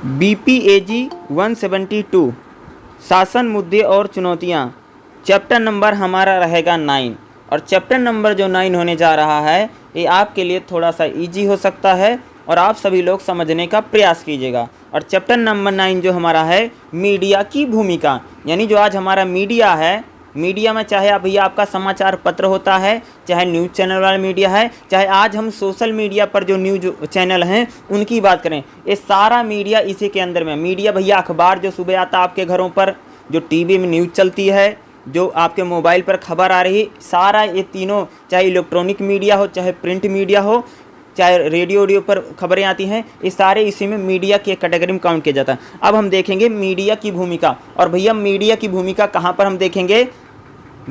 BPAG 172 शासन मुद्दे और चुनौतियाँ। चैप्टर नंबर हमारा रहेगा 9 और चैप्टर नंबर जो 9 होने जा रहा है ये आपके लिए थोड़ा सा इजी हो सकता है और आप सभी लोग समझने का प्रयास कीजिएगा। और चैप्टर नंबर 9 जो हमारा है मीडिया की भूमिका, यानी जो आज हमारा मीडिया है, मीडिया में चाहे आप भैया आपका समाचार पत्र होता है, चाहे न्यूज़ चैनल वाला मीडिया है, चाहे आज हम सोशल मीडिया पर जो न्यूज़ चैनल हैं उनकी बात करें, ये सारा मीडिया इसी के अंदर में। मीडिया भैया अखबार जो सुबह आता है आपके घरों पर, जो टीवी में न्यूज़ चलती है, जो आपके मोबाइल पर खबर आ रही, सारा ये तीनों, चाहे इलेक्ट्रॉनिक मीडिया हो, चाहे प्रिंट मीडिया हो, चाहे रेडियो पर खबरें आती हैं, ये सारे इसी में मीडिया के कैटेगरी में काउंट किया जाता है। अब हम देखेंगे मीडिया की भूमिका, और भैया मीडिया की भूमिका कहाँ पर हम देखेंगे?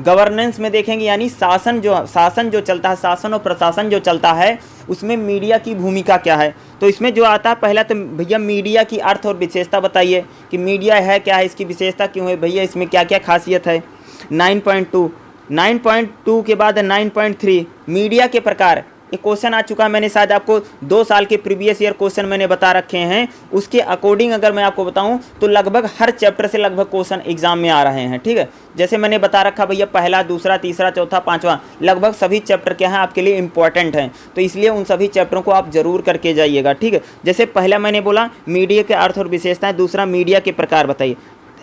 गवर्नेंस में देखेंगे, यानी शासन जो चलता है, शासन और प्रशासन जो चलता है उसमें मीडिया की भूमिका क्या है। तो इसमें जो आता है पहला तो भैया मीडिया की अर्थ और विशेषता बताइए कि मीडिया है क्या है, इसकी विशेषता क्यों है भैया, इसमें क्या क्या खासियत है। 9.2 के बाद 9.3 मीडिया के प्रकार। ये क्वेश्चन आ चुका है, मैंने शायद आपको 2 साल के प्रीवियस ईयर क्वेश्चन मैंने बता रखे हैं, उसके अकॉर्डिंग अगर मैं आपको बताऊं तो लगभग हर चैप्टर से लगभग क्वेश्चन एग्जाम में आ रहे हैं। ठीक है, जैसे मैंने बता रखा भैया पहला, दूसरा, तीसरा, चौथा, पांचवा, लगभग सभी चैप्टर क्या हैं आपके लिए इंपॉर्टेंट हैं, तो इसलिए उन सभी चैप्टरों को आप जरूर करके जाइएगा। ठीक है, जैसे पहला मैंने बोला मीडिया के अर्थ और विशेषताएं, दूसरा मीडिया के प्रकार बताइए।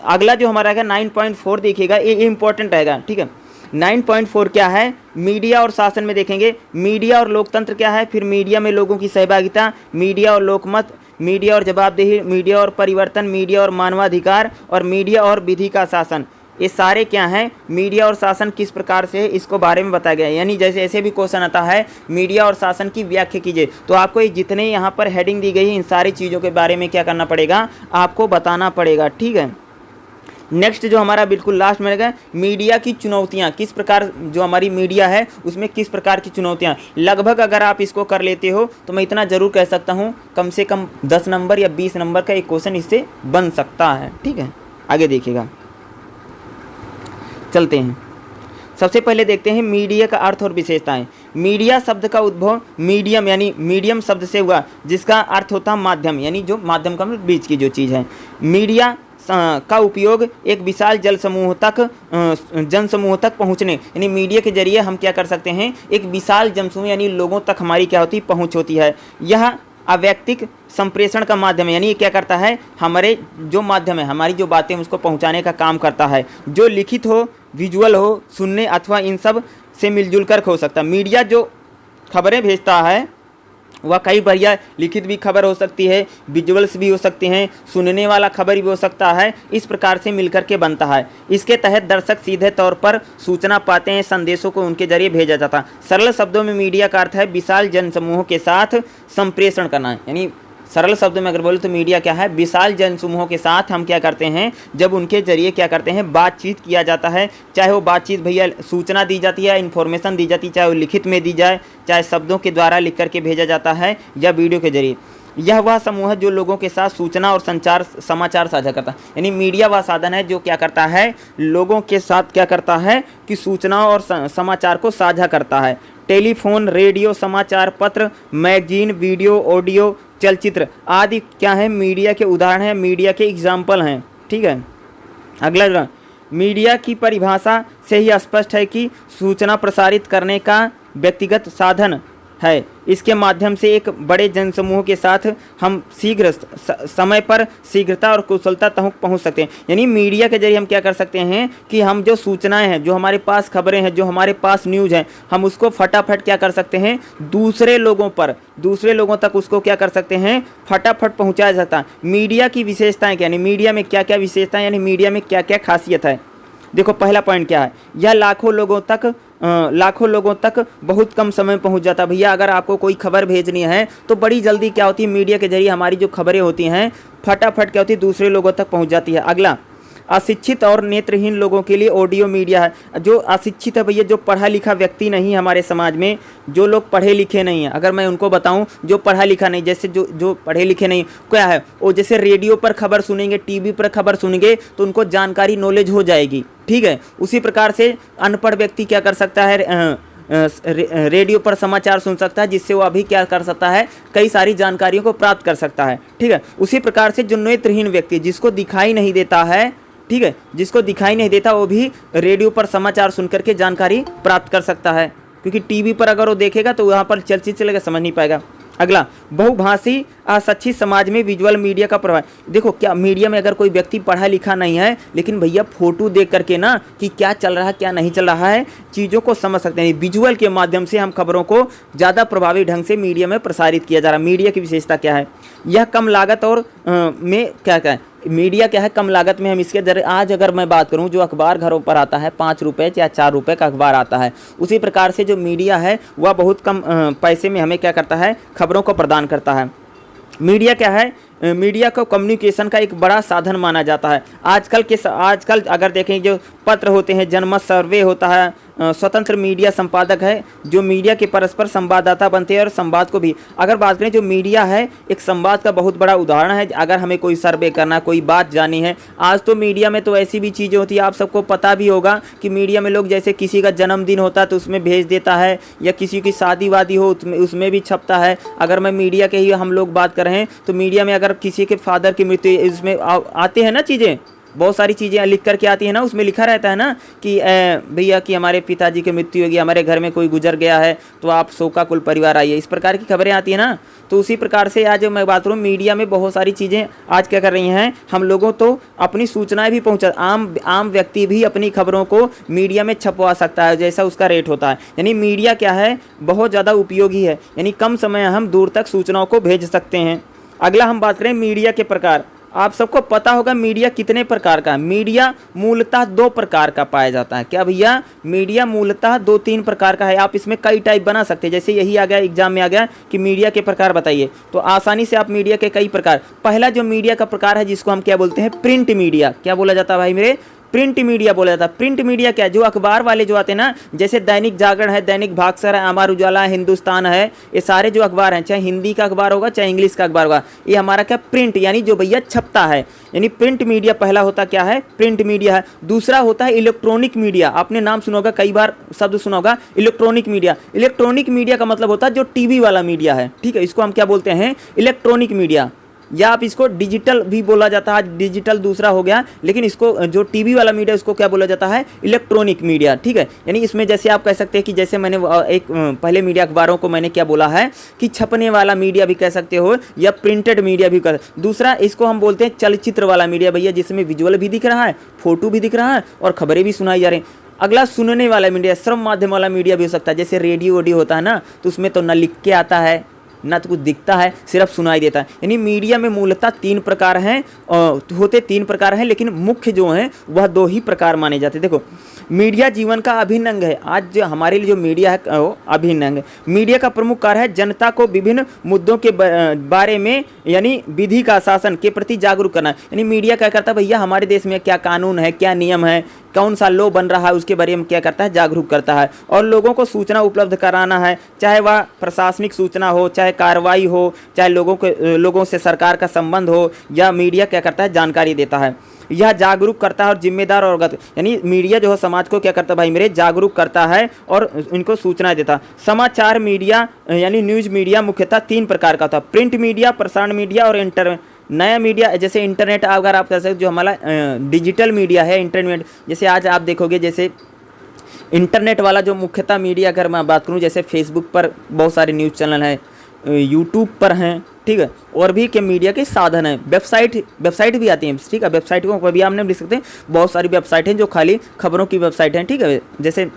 अगला जो हमारा रहेगा 9.4 देखिएगा, ये इंपॉर्टेंट रहेगा। ठीक है, 9.4 क्या है? मीडिया और शासन में देखेंगे, मीडिया और लोकतंत्र क्या है, फिर मीडिया में लोगों की सहभागिता, मीडिया और लोकमत, मीडिया और जवाबदेही, मीडिया और परिवर्तन, मीडिया और मानवाधिकार, और मीडिया और विधि का शासन। ये सारे क्या हैं? मीडिया और शासन किस प्रकार से है इसको बारे में बताया गया है। यानी जैसे ऐसे भी क्वेश्चन आता है मीडिया और शासन की व्याख्या कीजिए, तो आपको ये जितने यहाँ पर हेडिंग दी गई है इन सारी चीज़ों के बारे में क्या करना पड़ेगा, आपको बताना पड़ेगा। ठीक है, नेक्स्ट जो हमारा बिल्कुल लास्ट में रहेगा मीडिया की चुनौतियां, किस प्रकार जो हमारी मीडिया है उसमें किस प्रकार की चुनौतियां। लगभग अगर आप इसको कर लेते हो तो मैं इतना ज़रूर कह सकता हूं कम से कम 10 नंबर या 20 नंबर का एक क्वेश्चन इससे बन सकता है। ठीक है, आगे देखिएगा, चलते हैं। सबसे पहले देखते हैं मीडिया का अर्थ और विशेषताएं। मीडिया शब्द का उद्भव मीडियम यानी मीडियम शब्द से हुआ, जिसका अर्थ होता है माध्यम, यानी जो माध्यम का मतलब बीच की जो चीज़ है। मीडिया का उपयोग एक विशाल जनसमूह तक पहुंचने, यानी मीडिया के जरिए हम क्या कर सकते हैं, एक विशाल जनसमूह यानी लोगों तक हमारी क्या होती है, पहुंच होती है। यह अवैयक्तिक संप्रेषण का माध्यम है, यानी ये क्या करता है, हमारे जो माध्यम है, हमारी जो बातें उसको पहुंचाने का काम करता है, जो लिखित हो, विजुअल हो, सुनने अथवा इन सब से मिलजुल कर हो सकता है। मीडिया जो खबरें भेजता है वह कई बढ़िया लिखित भी खबर हो सकती है, विजुअल्स भी हो सकते हैं, सुनने वाला खबर भी हो सकता है, इस प्रकार से मिलकर के बनता है। इसके तहत दर्शक सीधे तौर पर सूचना पाते हैं, संदेशों को उनके जरिए भेजा जाता है। सरल शब्दों में मीडिया का अर्थ है विशाल जनसमूहों के साथ संप्रेषण करना, यानी सरल शब्दों में अगर बोले तो मीडिया क्या है, विशाल जनसमूहों के साथ हम क्या करते हैं, जब उनके जरिए क्या करते हैं, बातचीत किया जाता है। चाहे वो बातचीत भैया सूचना दी जाती है, इन्फॉर्मेशन दी जाती है, चाहे वो लिखित में दी जाए, चाहे शब्दों के द्वारा लिख करके भेजा जाता है या वीडियो के जरिए। यह वह समूह है जो लोगों के साथ सूचना और समाचार साझा करता है, यानी मीडिया वह साधन है जो क्या करता है, लोगों के साथ क्या करता है कि सूचना और समाचार को साझा करता है। टेलीफोन, रेडियो, समाचार पत्र, मैगजीन, वीडियो, ऑडियो, चलचित्र आदि क्या है, मीडिया के उदाहरण हैं, मीडिया के एग्जाम्पल हैं। ठीक है, अगला मीडिया की परिभाषा से ही स्पष्ट है कि सूचना प्रसारित करने का व्यक्तिगत साधन है। इसके माध्यम से एक बड़े जनसमूह के साथ हम शीघ्र समय पर शीघ्रता और कुशलता तक पहुंच सकते हैं। यानी मीडिया के जरिए हम क्या कर सकते हैं कि हम जो सूचनाएं हैं, जो हमारे पास खबरें हैं, जो हमारे पास न्यूज़ हैं, हम उसको फटाफट क्या कर सकते हैं, दूसरे लोगों तक उसको क्या कर सकते हैं, फटाफट पहुँचाया जाता है। मीडिया की विशेषताएँ क्या, यानी मीडिया में क्या क्या विशेषताएँ, यानी मीडिया में क्या क्या खासियत है। देखो पहला पॉइंट क्या है, यह लाखों लोगों तक बहुत कम समय में पहुंच जाता है। भैया अगर आपको कोई खबर भेजनी है तो बड़ी जल्दी क्या होती है, मीडिया के जरिए हमारी जो खबरें होती हैं फटाफट क्या होती है, दूसरे लोगों तक पहुंच जाती है। अगला, अशिक्षित और नेत्रहीन लोगों के लिए ऑडियो मीडिया है। जो अशिक्षित है भैया, जो पढ़ा लिखा व्यक्ति नहीं है हमारे समाज में, जो लोग पढ़े लिखे नहीं हैं, अगर मैं उनको बताऊं जो पढ़ा लिखा नहीं, जैसे जो पढ़े लिखे नहीं क्या है, वो जैसे रेडियो पर खबर सुनेंगे, टीवी पर खबर सुनेंगे तो उनको जानकारी नॉलेज हो जाएगी। ठीक है, उसी प्रकार से अनपढ़ व्यक्ति क्या कर सकता है, रेडियो पर समाचार सुन सकता है, जिससे वो अभी क्या कर सकता है, कई सारी जानकारियों को प्राप्त कर सकता है। ठीक है, उसी प्रकार से जो नेत्रहीन व्यक्ति, जिसको दिखाई नहीं देता है, ठीक है, जिसको दिखाई नहीं देता, वो भी रेडियो पर समाचार सुन करके जानकारी प्राप्त कर सकता है, क्योंकि टीवी पर अगर वो देखेगा तो वहाँ पर चलेगा, समझ नहीं पाएगा। अगला, बहुभाषी अशिक्षित समाज में विजुअल मीडिया का प्रभाव। देखो, क्या मीडिया में अगर कोई व्यक्ति पढ़ा लिखा नहीं है, लेकिन भैया फोटो देख करके ना कि क्या चल रहा है क्या नहीं चल रहा है, चीज़ों को समझ सकते हैं। विजुअल के माध्यम से हम खबरों को ज़्यादा प्रभावी ढंग से मीडिया में प्रसारित किया जा रहा है। मीडिया की विशेषता क्या है, यह कम लागत और में क्या है, मीडिया क्या है, कम लागत में हम इसके जरिए, आज अगर मैं बात करूं, जो अखबार घरों पर आता है 5 रुपये या 4 रुपये का अखबार आता है, उसी प्रकार से जो मीडिया है वह बहुत कम पैसे में हमें क्या करता है, खबरों को प्रदान करता है। मीडिया क्या है, मीडिया को कम्युनिकेशन का एक बड़ा साधन माना जाता है। आजकल अगर देखें, जो पत्र होते हैं, जनमत सर्वे होता है, स्वतंत्र मीडिया संपादक है, जो मीडिया के परस्पर संवाददाता बनते हैं और संवाद को भी, अगर बात करें, जो मीडिया है एक संवाद का बहुत बड़ा उदाहरण है। अगर हमें कोई सर्वे करना, कोई बात जानी है, आज तो मीडिया में तो ऐसी भी चीज़ें होती है, आप सबको पता भी होगा कि मीडिया में लोग, जैसे किसी का जन्मदिन होता है तो उसमें भेज देता है, या किसी की शादी वादी हो उसमें भी छपता है। अगर मैं मीडिया के ही हम लोग बात कर रहे हैं, तो मीडिया में अगर किसी के फादर की मृत्यु, इसमें आते हैं ना चीज़ें, बहुत सारी चीज़ें लिख करके आती है ना, उसमें लिखा रहता है ना कि भैया कि हमारे पिताजी की मृत्यु होगी, हमारे घर में कोई गुजर गया है, तो आप शोकाकुल परिवार आइए, इस प्रकार की खबरें आती है ना। तो उसी प्रकार से आज मैं बात करूँ, मीडिया में बहुत सारी चीज़ें आज क्या कर रही हैं, हम लोगों तो अपनी सूचनाएं भी पहुंचा, आम व्यक्ति भी अपनी खबरों को मीडिया में छपवा सकता है, जैसा उसका रेट होता है। यानी मीडिया क्या है, बहुत ज़्यादा उपयोगी है, यानी कम समय हम दूर तक सूचनाओं को भेज सकते हैं। अगला हम बात करें मीडिया के प्रकार। आप सबको पता होगा मीडिया कितने प्रकार का है। मीडिया मूलतः 2 प्रकार का पाया जाता है। क्या भैया, मीडिया मूलतः 2-3 प्रकार का है। आप इसमें कई टाइप बना सकते हैं, जैसे यही आ गया एग्जाम में आ गया कि मीडिया के प्रकार बताइए, तो आसानी से आप मीडिया के कई प्रकार। पहला जो मीडिया का प्रकार है, जिसको हम क्या बोलते हैं, प्रिंट मीडिया। क्या बोला जाता है भाई मेरे, प्रिंट मीडिया बोला जाता है। प्रिंट मीडिया क्या है, जो अखबार वाले जो आते हैं ना, जैसे दैनिक जागरण है, दैनिक भास्कर है, अमर उजाला है, हिंदुस्तान है, ये सारे जो अखबार हैं, चाहे हिंदी का अखबार होगा चाहे इंग्लिश का अखबार होगा, ये हमारा क्या प्रिंट, यानी जो भैया छपता है, यानी प्रिंट मीडिया पहला होता क्या है, प्रिंट मीडिया है। दूसरा होता है इलेक्ट्रॉनिक मीडिया। आपने नाम सुना होगा, कई बार शब्द सुना होगा इलेक्ट्रॉनिक मीडिया। इलेक्ट्रॉनिक मीडिया का मतलब होता है जो टीवी वाला मीडिया है, ठीक है, इसको हम क्या बोलते हैं, इलेक्ट्रॉनिक मीडिया, या आप इसको डिजिटल भी बोला जाता है। डिजिटल दूसरा हो गया, लेकिन इसको जो टीवी वाला मीडिया इसको क्या बोला जाता है, इलेक्ट्रॉनिक मीडिया, ठीक है। यानी इसमें जैसे आप कह सकते हैं कि जैसे मैंने एक पहले मीडिया अखबारों को मैंने क्या बोला है कि छपने वाला मीडिया भी कह सकते हो, या प्रिंटेड मीडिया भी कर। दूसरा इसको हम बोलते हैं चलचित्र वाला मीडिया, भैया जिसमें विजुअल भी दिख रहा है, फोटो भी दिख रहा है और खबरें भी सुनाई जा रही हैं। अगला सुनने वाला मीडिया, श्रव्य माध्यम वाला मीडिया भी हो सकता है, जैसे रेडियो वोडियो होता है ना, तो उसमें तो न लिख के आता है ना तो कुछ दिखता है, सिर्फ सुनाई देता है। यानी मीडिया में मूलतः 3 प्रकार हैं, होते 3 प्रकार हैं, लेकिन मुख्य जो हैं वह 2 ही प्रकार माने जाते हैं। देखो, मीडिया जीवन का अभिन्न अंग है। आज जो हमारे लिए जो मीडिया है वो अभिन्न अंग है। मीडिया का प्रमुख कार्य है जनता को विभिन्न मुद्दों के बारे में, यानी विधि का शासन के प्रति जागरूक करना। यानी मीडिया क्या करता है, भैया हमारे देश में क्या कानून है, क्या नियम है, कौन सा लॉ बन रहा है, उसके बारे में क्या करता है, जागरूक करता है। और लोगों को सूचना उपलब्ध कराना है, चाहे वह प्रशासनिक सूचना हो, चाहे कार्रवाई हो, चाहे लोगों से सरकार का संबंध हो, या मीडिया क्या करता है, जानकारी देता है। यह जागरूक करता है और जिम्मेदार और अवगत, यानी मीडिया जो है समाज को क्या करता है भाई मेरे, जागरूक करता है और इनको सूचना देता है। समाचार मीडिया यानी न्यूज़ मीडिया मुख्यतः 3 प्रकार का था, प्रिंट मीडिया, प्रसारण मीडिया और नया मीडिया, जैसे इंटरनेट। अगर आप कह सकते जो हमारा डिजिटल मीडिया है, इंटरनेट, जैसे आज आप देखोगे, जैसे इंटरनेट वाला जो मुख्यतः मीडिया, अगर मैं बात करूँ, जैसे फेसबुक पर बहुत सारे न्यूज़ चैनल हैं, यूट्यूब पर हैं, ठीक है, और भी के मीडिया के साधन हैं। वेबसाइट भी आती हैं, ठीक है, वेबसाइट को कभी आप नहीं लिख सकते, बहुत सारी वेबसाइट हैं जो खाली खबरों की वेबसाइट हैं, ठीक है, जैसे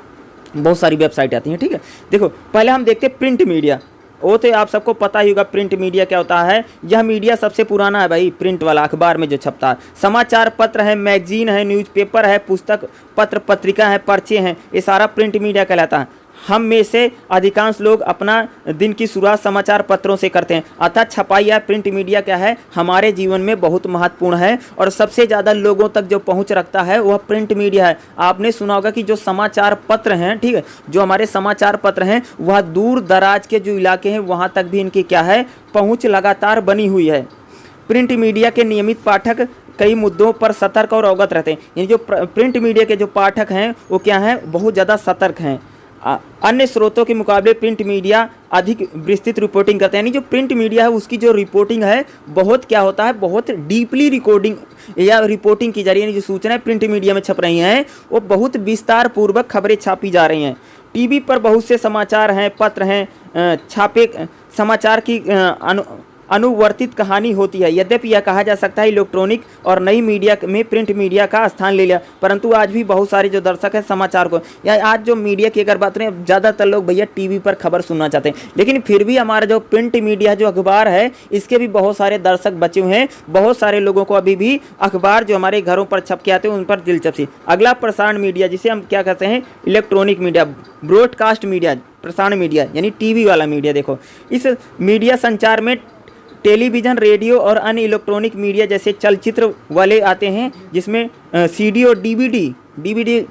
बहुत सारी वेबसाइट आती हैं, ठीक है। देखो, पहले हम देखते हैं प्रिंट मीडिया। वो तो आप सबको पता ही होगा प्रिंट मीडिया क्या होता है। यह मीडिया सबसे पुराना है भाई, प्रिंट वाला, अखबार में जो छपता है। समाचार पत्र है, मैगजीन है, न्यूज़पेपर है, पुस्तक पत्र पत्रिका है, पर्चे हैं, ये सारा प्रिंट मीडिया कहलाता है। हम में से अधिकांश लोग अपना दिन की शुरुआत समाचार पत्रों से करते हैं, अतः छपाई या प्रिंट मीडिया क्या है, हमारे जीवन में बहुत महत्वपूर्ण है और सबसे ज़्यादा लोगों तक जो पहुंच रखता है वह प्रिंट मीडिया है। आपने सुना होगा कि जो समाचार पत्र हैं, ठीक है, जो हमारे समाचार पत्र हैं, वह दूर दराज के जो इलाके हैं वहाँ तक भी इनकी क्या है, पहुँच लगातार बनी हुई है। प्रिंट मीडिया के नियमित पाठक कई मुद्दों पर सतर्क और अवगत रहते हैं। यानी जो प्रिंट मीडिया के जो पाठक हैं वो क्या हैं, बहुत ज़्यादा सतर्क हैं। अन्य स्रोतों के मुकाबले प्रिंट मीडिया अधिक विस्तृत रिपोर्टिंग करते हैं। यानी जो प्रिंट मीडिया है उसकी जो रिपोर्टिंग है बहुत क्या होता है, बहुत डीपली रिकॉर्डिंग या रिपोर्टिंग की जा रही है। जो सूचनाएं प्रिंट मीडिया में छप रही हैं वो बहुत विस्तार पूर्वक खबरें छापी जा रही हैं। टीवी पर बहुत से समाचार हैं, पत्र हैं, छापे समाचार की अनुवर्तित कहानी होती है। यद्यपि यह कहा जा सकता है इलेक्ट्रॉनिक और नई मीडिया में प्रिंट मीडिया का स्थान ले लिया, परंतु आज भी बहुत सारे जो दर्शक हैं समाचार को या आज जो मीडिया की अगर बात करें, ज़्यादातर लोग भैया टीवी पर खबर सुनना चाहते हैं, लेकिन फिर भी हमारा जो प्रिंट मीडिया जो अखबार है इसके भी बहुत सारे दर्शक बचे हुए हैं। बहुत सारे लोगों को अभी भी अखबार जो हमारे घरों पर छप के आते हैं उन पर दिलचस्पी। अगला प्रसारण मीडिया, जिसे हम क्या कहते हैं इलेक्ट्रॉनिक मीडिया, ब्रॉडकास्ट मीडिया, प्रसारण मीडिया यानी टीवी वाला मीडिया। देखो इस मीडिया संचार में टेलीविज़न, रेडियो और अन्य इलेक्ट्रॉनिक मीडिया जैसे चलचित्र वाले आते हैं, जिसमें सीडी और डीवीडी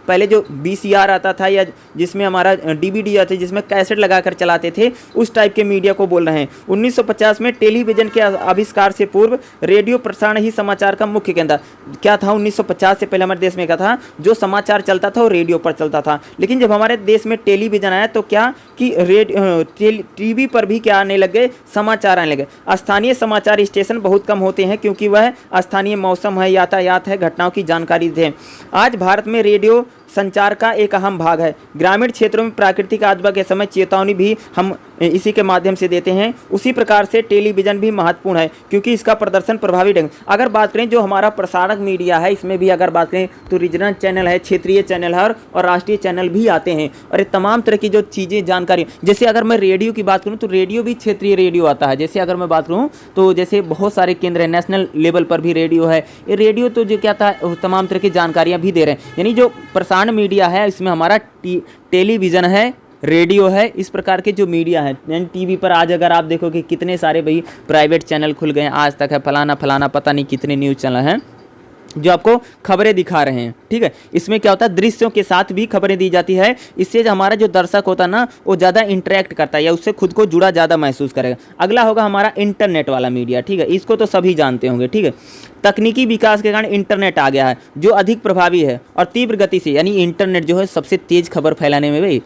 पहले जो वीसीआर आता था या जिसमें हमारा डीवीडी आते जिसमें कैसेट लगाकर चलाते थे, उस टाइप के मीडिया को बोल रहे हैं। 1950 में टेलीविज़न के आविष्कार से पूर्व रेडियो प्रसारण ही समाचार का मुख्य केंद्र क्या था। 1950 से पहले हमारे देश में क्या था, जो समाचार चलता था वो रेडियो पर चलता था। लेकिन जब हमारे देश में टेलीविज़न आया तो क्या कि टीवी पर भी क्या आने लगे, समाचार आने लगे। स्थानीय समाचार स्टेशन बहुत कम होते हैं क्योंकि वह स्थानीय मौसम है, यातायात है, घटनाओं की जानकारी दें। आज भारत में रेडियो संचार का एक अहम भाग है। ग्रामीण क्षेत्रों में प्राकृतिक आपदा के समय चेतावनी भी हम इसी के माध्यम से देते हैं। उसी प्रकार से टेलीविज़न भी महत्वपूर्ण है क्योंकि इसका प्रदर्शन प्रभावी ढंग। अगर बात करें जो हमारा प्रसारक मीडिया है, इसमें भी अगर बात करें तो रीजनल चैनल है, क्षेत्रीय चैनल है और राष्ट्रीय चैनल भी आते हैं। और ये तमाम तरह की जो चीज़ें जानकारी, जैसे अगर मैं रेडियो की बात करूँ तो रेडियो भी क्षेत्रीय रेडियो आता है। जैसे अगर मैं बात करूँ तो जैसे बहुत सारे केंद्र हैं, नेशनल लेवल पर भी रेडियो है। ये रेडियो तो जो क्या था तमाम तरह की जानकारियाँ भी दे रहे हैं। यानी जो प्रसारण मीडिया है इसमें हमारा टेलीविज़न है, रेडियो है, इस प्रकार के जो मीडिया है। यानी टीवी पर आज अगर आप देखोगे कितने सारे भाई प्राइवेट चैनल खुल गए हैं, आज तक है, फलाना फलाना पता नहीं कितने न्यूज़ चैनल हैं जो आपको खबरें दिखा रहे हैं। ठीक है, इसमें क्या होता है दृश्यों के साथ भी खबरें दी जाती है। इससे हमारा जो दर्शक होता है ना वो ज़्यादा इंटरेक्ट करता है या उससे खुद को जुड़ा ज़्यादा महसूस करेगा। अगला होगा हमारा इंटरनेट वाला मीडिया। ठीक है, इसको तो सभी जानते होंगे। ठीक है, तकनीकी विकास के कारण इंटरनेट आ गया है जो अधिक प्रभावी है और तीव्र गति से, यानी इंटरनेट जो है सबसे तेज़ खबर फैलाने में। भाई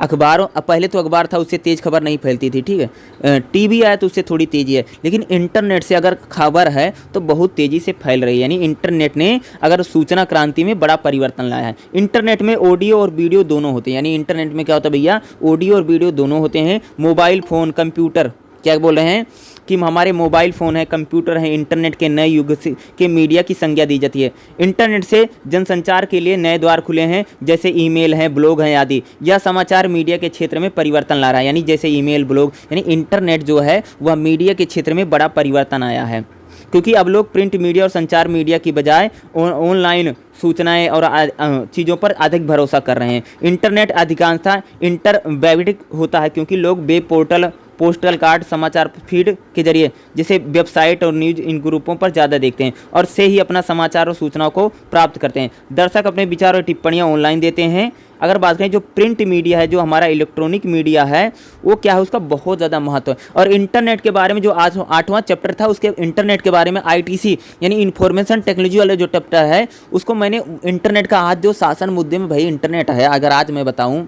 अखबारों, पहले तो अखबार था उससे तेज़ खबर नहीं फैलती थी। ठीक है, टीवी आया तो उससे थोड़ी तेज़ी है, लेकिन इंटरनेट से अगर खबर है तो बहुत तेज़ी से फैल रही है। यानी इंटरनेट ने अगर सूचना क्रांति में बड़ा परिवर्तन लाया है। इंटरनेट में ऑडियो और वीडियो दोनों होते हैं। यानी इंटरनेट में क्या होता है भैया, ऑडियो और वीडियो दोनों होते हैं। मोबाइल फ़ोन, कंप्यूटर, क्या बोल रहे हैं कि हमारे मोबाइल फ़ोन है, कंप्यूटर है, इंटरनेट के नए युग के मीडिया की संज्ञा दी जाती है। इंटरनेट से जनसंचार के लिए नए द्वार खुले हैं, जैसे ईमेल है, ब्लॉग हैं आदि। यह समाचार मीडिया के क्षेत्र में परिवर्तन ला रहा है। यानी जैसे ईमेल, ब्लॉग, यानी इंटरनेट जो है वह मीडिया के क्षेत्र में बड़ा परिवर्तन आया है, क्योंकि अब लोग प्रिंट मीडिया और संचार मीडिया की बजाय ऑनलाइन सूचनाएं और चीज़ों पर अधिक भरोसा कर रहे हैं। इंटरनेट अधिकांशतः इंटरवेबिक होता है क्योंकि लोग वेब पोर्टल, पोस्टल कार्ड, समाचार फीड के जरिए जैसे वेबसाइट और न्यूज़ इन ग्रुपों पर ज़्यादा देखते हैं और से ही अपना समाचार और सूचनाओं को प्राप्त करते हैं। दर्शक अपने विचार और टिप्पणियाँ ऑनलाइन देते हैं। अगर बात करें जो प्रिंट मीडिया है, जो हमारा इलेक्ट्रॉनिक मीडिया है, वो क्या है, उसका बहुत ज़्यादा महत्व है। और इंटरनेट के बारे में जो आज 8वां चैप्टर था, उसके इंटरनेट के बारे में ITC यानी इन्फॉर्मेशन टेक्नोलॉजी वाला जो चैप्टर है, उसको मैंने इंटरनेट का आज जो शासन मुद्दे में भाई इंटरनेट है, अगर आज मैं बताऊँ,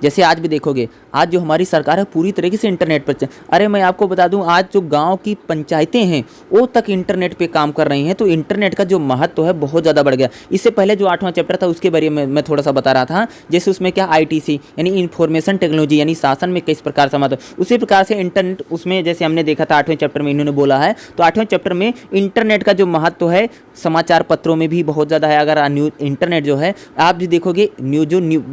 जैसे आज भी देखोगे आज जो हमारी सरकार है पूरी तरीके से इंटरनेट पर अरे मैं आपको बता दूं आज जो गांव की पंचायतें हैं वो तक इंटरनेट पे काम कर रही हैं। तो इंटरनेट का जो महत्व है बहुत ज़्यादा बढ़ गया। इससे पहले जो 8वां चैप्टर था उसके बारे में मैं थोड़ा सा बता रहा था, जैसे उसमें क्या ITC यानी इन्फॉर्मेशन टेक्नोलॉजी यानी शासन में किस प्रकार से महत्व, उसी प्रकार से इंटरनेट उसमें जैसे हमने देखा था 8वें चैप्टर में इन्होंने बोला है। तो 8वें चैप्टर में इंटरनेट का जो महत्व है समाचार पत्रों में भी बहुत ज़्यादा है। अगर इंटरनेट जो है आप जो देखोगे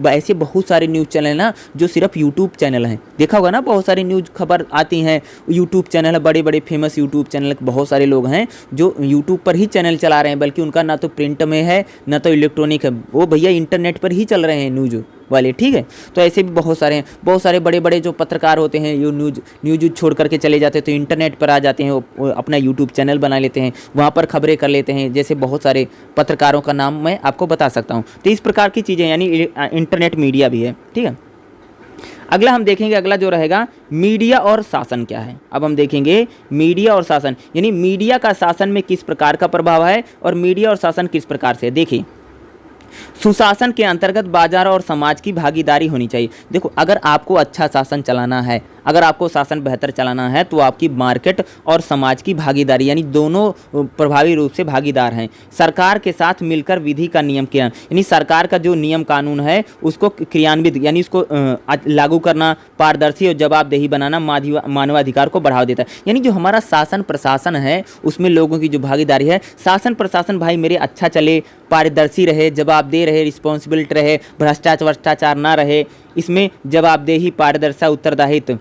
ऐसे बहुत सारे न्यूज़ चैनल ना जो सिर्फ यूट्यूब चैनल हैं, देखा होगा ना, बहुत सारी न्यूज़ खबर आती हैं, यूट्यूब चैनल है, बड़े बड़े फेमस यूट्यूब चैनल बहुत सारे लोग हैं जो यूट्यूब पर ही चैनल चला रहे हैं, बल्कि उनका ना तो प्रिंट में है ना तो इलेक्ट्रॉनिक है, वो भैया इंटरनेट पर ही चल रहे हैं न्यूज़ वाले। ठीक है, तो ऐसे भी बहुत सारे हैं, बहुत सारे बड़े बड़े जो पत्रकार होते हैं जो न्यूज़ छोड़ करके चले जाते हैं तो इंटरनेट पर आ जाते हैं, वो अपना यूट्यूब चैनल बना लेते हैं, वहाँ पर खबरें कर लेते हैं। जैसे बहुत सारे पत्रकारों का नाम मैं आपको बता सकता हूँ। तो इस प्रकार की चीज़ें यानी इंटरनेट मीडिया भी है। ठीक है, अगला हम देखेंगे, अगला जो रहेगा मीडिया और शासन क्या है। अब हम देखेंगे मीडिया और शासन, यानी मीडिया का शासन में किस प्रकार का प्रभाव है और मीडिया और शासन किस प्रकार से। देखिए सुशासन के अंतर्गत बाजार और समाज की भागीदारी होनी चाहिए। देखो, अगर आपको अच्छा शासन चलाना है, अगर आपको शासन बेहतर चलाना है, तो आपकी मार्केट और समाज की भागीदारी यानी दोनों प्रभावी रूप से भागीदार हैं। सरकार के साथ मिलकर विधि का नियम किया, यानी सरकार का जो नियम कानून है उसको क्रियान्वित यानी उसको लागू करना, पारदर्शी और जवाबदेही बनाना मानवाधिकार को बढ़ावा देता है। यानी जो हमारा शासन प्रशासन है उसमें लोगों की जो भागीदारी है, शासन प्रशासन भाई मेरे अच्छा चले, पारदर्शी रहे, जवाबदेह रहे, रिस्पॉन्सिबिलिटी रहे, भ्रष्टाचार ना रहे, इसमें जवाबदेही, पारदर्शिता, उत्तरदायित्व,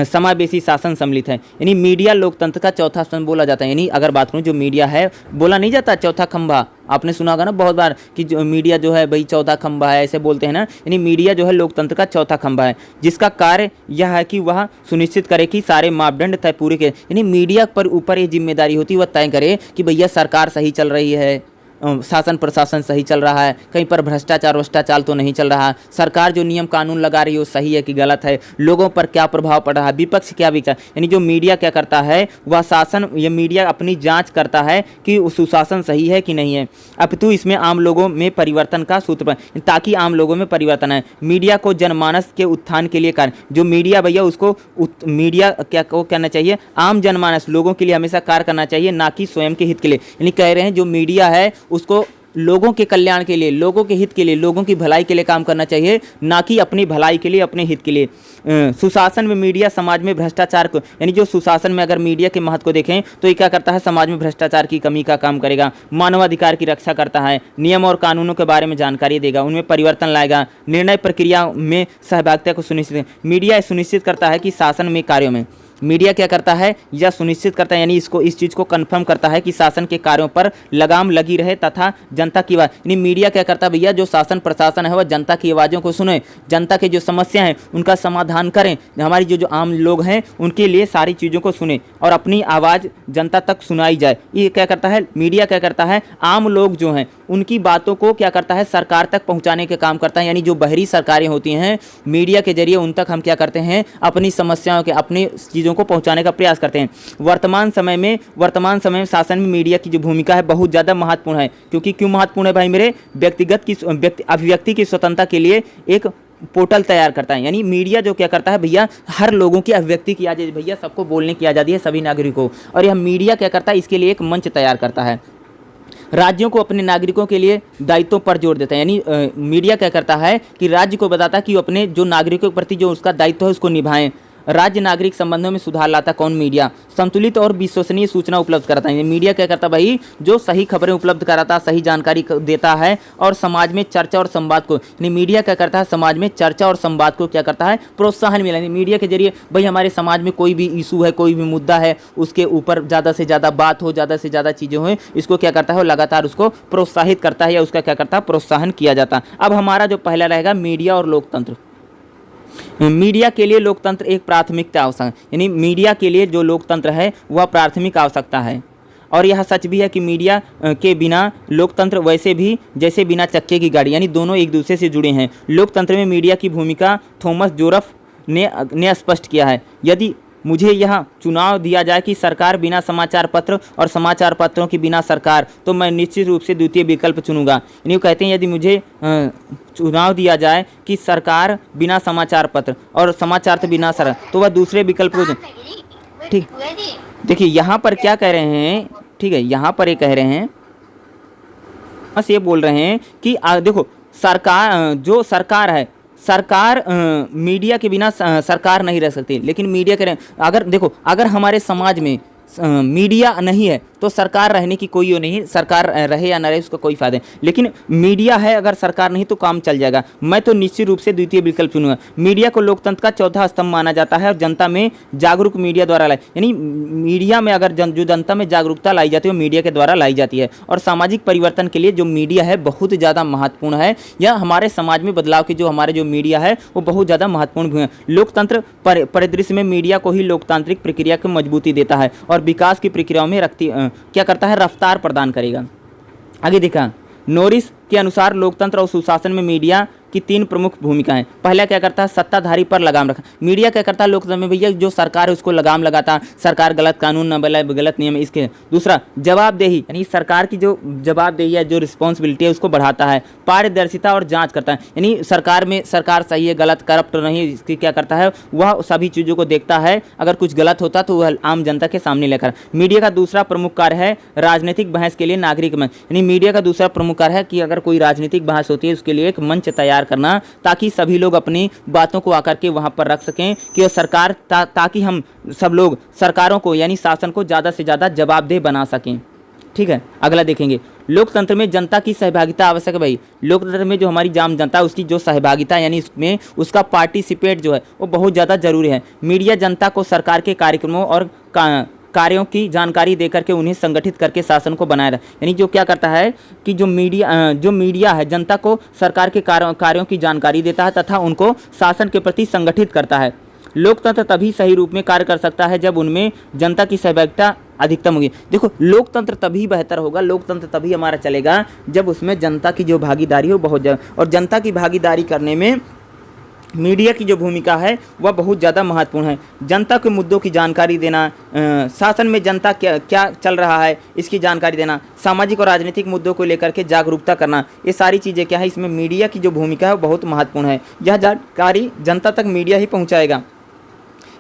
समावेशी शासन सम्मिलित है। यानी मीडिया लोकतंत्र का चौथा स्तंभ बोला जाता है। यानी अगर बात करूँ, जो मीडिया है, बोला नहीं जाता चौथा खंभा, आपने सुना होगा ना बहुत बार कि जो मीडिया जो है भाई चौथा खंभा है, ऐसे बोलते हैं ना। यानी मीडिया जो है लोकतंत्र का चौथा खंभा है, जिसका कार्य यह है कि वह सुनिश्चित करे कि सारे मापदंड तय पूरे के, यानी मीडिया पर ऊपर ये जिम्मेदारी होती है, वह तय करे कि भैया सरकार सही चल रही है, शासन प्रशासन सही चल रहा है, कहीं पर भ्रष्टाचार तो नहीं चल रहा, सरकार जो नियम कानून लगा रही है वो सही है कि गलत है, लोगों पर क्या प्रभाव पड़ रहा है, विपक्ष क्या विचार। यानी जो मीडिया क्या करता है, वह शासन, ये मीडिया अपनी जांच करता है कि सुशासन सही है कि नहीं है, अपितु इसमें आम लोगों में परिवर्तन का सूत्र, ताकि आम लोगों में परिवर्तन है। मीडिया को जनमानस के उत्थान के लिए कार्य, जो मीडिया भैया उसको मीडिया क्या को करना चाहिए, आम जनमानस लोगों के लिए हमेशा कार्य करना चाहिए, ना कि स्वयं के हित के लिए। यानी कह रहे हैं जो मीडिया है उसको लोगों के कल्याण के लिए, लोगों के हित के लिए, लोगों की भलाई के लिए काम करना चाहिए, ना कि अपनी भलाई के लिए, अपने हित के लिए। सुशासन में मीडिया समाज में भ्रष्टाचार को, यानी जो सुशासन में अगर मीडिया के महत्व को देखें तो ये क्या करता है, समाज में भ्रष्टाचार की कमी का काम करेगा, मानवाधिकार की रक्षा करता है, नियम और कानूनों के बारे में जानकारी देगा, उनमें परिवर्तन लाएगा, निर्णय प्रक्रिया में सहभागिता को सुनिश्चित। मीडिया सुनिश्चित करता है कि शासन में कार्यों में, मीडिया क्या करता है, यह सुनिश्चित करता है, यानी इस चीज़ को कंफर्म करता है कि शासन के कार्यों पर लगाम लगी रहे तथा जनता की आवाज़। यानी मीडिया क्या करता है भैया, जो शासन प्रशासन है वह जनता की आवाज़ों को सुने, जनता के जो समस्या हैं उनका समाधान करें, हमारी जो आम लोग हैं उनके लिए सारी चीज़ों को सुने और अपनी आवाज़ जनता तक सुनाई जाए। ये क्या करता है, मीडिया क्या करता है, आम लोग जो हैं उनकी बातों को क्या करता है, सरकार तक पहुँचाने के काम करता है। यानी जो बाहरी सरकारें होती हैं, मीडिया के जरिए उन तक हम क्या करते हैं, अपनी समस्याओं के, अपनी चीज़ों को पहुंचाने का प्रयास करते हैं। वर्तमान समय में शासन में मीडिया की जो भूमिका है बहुत ज़्यादा महत्वपूर्ण है। क्यों महत्वपूर्ण है भाई मेरे, अभिव्यक्ति की स्वतंत्रता के लिए एक पोर्टल तैयार करता है। यानी मीडिया जो क्या करता है भैया, हर लोगों की अभिव्यक्ति की आज़ादी, भैया सबको बोलने की आज़ादी है सभी नागरिकों, और यह मीडिया क्या करता है, इसके लिए एक मंच तैयार करता है। राज्यों को अपने नागरिकों के लिए दायित्वों पर जोर देता है। यानी मीडिया क्या करता है कि राज्य को बताता है कि वो अपने जो नागरिकों के प्रति जो उसका दायित्व है उसको निभाएं। राज्य नागरिक संबंधों में सुधार लाता कौन, मीडिया। संतुलित और विश्वसनीय सूचना उपलब्ध कराता है। मीडिया क्या करता भाई, जो सही खबरें उपलब्ध कराता, सही जानकारी देता है और समाज में चर्चा और संवाद को, यानी मीडिया क्या करता है, समाज में चर्चा और संवाद को क्या करता है, प्रोत्साहन मिला। मीडिया के जरिए भाई हमारे समाज में कोई भी इशू है, कोई भी मुद्दा है, उसके ऊपर ज़्यादा से ज़्यादा बात हो, ज़्यादा से ज़्यादा चीज़ें हो, इसको क्या करता है, लगातार उसको प्रोत्साहित करता है या उसका क्या करता है, प्रोत्साहन किया जाता है। अब हमारा जो पहला रहेगा मीडिया और लोकतंत्र। मीडिया के लिए लोकतंत्र एक प्राथमिकता आवश्यक है। यानी मीडिया के लिए जो लोकतंत्र है वह प्राथमिक आवश्यकता है, और यह सच भी है कि मीडिया के बिना लोकतंत्र वैसे भी जैसे बिना चक्के की गाड़ी, यानी दोनों एक दूसरे से जुड़े हैं। लोकतंत्र में मीडिया की भूमिका थॉमस जोरफ ने स्पष्ट किया है। यदि मुझे यह चुनाव दिया जाए कि सरकार बिना समाचार पत्र और समाचार पत्रों के बिना सरकार, तो मैं निश्चित रूप से द्वितीय विकल्प चुनूंगा। यानी वो कहते हैं यदि मुझे चुनाव दिया जाए कि सरकार बिना समाचार पत्र और समाचार तो बिना सरकार, तो वह दूसरे विकल्प को, ठीक। देखिए यहाँ पर क्या कह रहे हैं, ठीक है, यहाँ पर ये कह रहे हैं, बस ये बोल रहे हैं कि देखो सरकार, जो सरकार है, सरकार मीडिया के बिना सरकार नहीं रह सकती। लेकिन मीडिया के अगर देखो, अगर हमारे समाज में मीडिया नहीं है तो सरकार रहने की कोई वो नहीं, सरकार रहे या न रहे उसका कोई फायदा नहीं। लेकिन मीडिया है, अगर सरकार नहीं तो काम चल जाएगा। मैं तो निश्चित रूप से द्वितीय विकल्प चुनूंगा। मीडिया को लोकतंत्र का चौथा स्तंभ माना जाता है और जनता में जागरूक मीडिया द्वारा लाई, यानी मीडिया में अगर जो जनता में जागरूकता लाई जाती है वो मीडिया के द्वारा लाई जाती है। और सामाजिक परिवर्तन के लिए जो मीडिया है बहुत ज़्यादा महत्वपूर्ण है, या हमारे समाज में बदलाव की जो हमारे जो मीडिया है वो बहुत ज़्यादा महत्वपूर्ण भी है। लोकतंत्र परिदृश्य में मीडिया को ही लोकतांत्रिक प्रक्रिया को मजबूती देता है और विकास की प्रक्रियाओं में क्या करता है, रफ्तार प्रदान करेगा। आगे देखा, नॉरिस के अनुसार लोकतंत्र और सुशासन में मीडिया की 3 प्रमुख भूमिकाएं। पहला क्या करता है, सत्ताधारी पर लगाम रखा। मीडिया क्या करता है लोकतंत्र में, भैया जो सरकार है उसको लगाम लगाता, सरकार गलत कानून न बनाए, गलत नियम इसके। दूसरा जवाबदेही, यानी सरकार की जो जवाबदेही है, जो रिस्पॉन्सिबिलिटी है उसको बढ़ाता है। पारदर्शिता और जांच करता है, यानी सरकार सही है, गलत करप्ट नहीं, इसकी क्या करता है, वह सभी चीज़ों को देखता है, अगर कुछ गलत होता तो वह आम जनता के सामने लेकर। मीडिया का दूसरा प्रमुख कार्य है राजनीतिक बहस के लिए नागरिक मंच, यानी मीडिया का दूसरा प्रमुख कार्य है कि अगर कोई राजनीतिक बहस होती है उसके लिए एक मंच तैयार करना, ताकि सभी लोग अपनी बातों को आकर के वहां पर रख सकें कि वो सरकार ताकि हम सब लोग सरकारों को यानी शासन को ज़्यादा से ज़्यादा जवाबदेह बना सकें। ठीक है, अगला देखेंगे, लोकतंत्र में जनता की सहभागिता आवश्यक है। भाई लोकतंत्र में जो हमारी आम जनता है उसकी जो सहभागिता यानी इसमें उसका पार्टिसिपेट जो है वो बहुत ज़्यादा जरूरी है। मीडिया जनता को सरकार के कार्यक्रमों और कार्यों की जानकारी देकर के उन्हें संगठित करके शासन को बनाए रहा, यानी जो क्या करता है कि जो मीडिया है जनता को सरकार के कार्यों की जानकारी देता है तथा उनको शासन के प्रति संगठित करता है। लोकतंत्र तभी सही रूप में कार्य कर सकता है जब उनमें जनता की सहभागिता अधिकतम होगी। देखो लोकतंत्र तभी बेहतर होगा, लोकतंत्र तभी हमारा चलेगा जब उसमें जनता की जो भागीदारी हो बहुत ज़्यादा, और जनता की भागीदारी करने में मीडिया की जो भूमिका है वह बहुत ज़्यादा महत्वपूर्ण है। जनता के मुद्दों की जानकारी देना, शासन में जनता क्या चल रहा है इसकी जानकारी देना, सामाजिक और राजनीतिक मुद्दों को लेकर के जागरूकता करना, ये सारी चीज़ें क्या है, इसमें मीडिया की जो भूमिका है वो बहुत महत्वपूर्ण है। यह जानकारी जनता तक मीडिया ही पहुँचाएगा।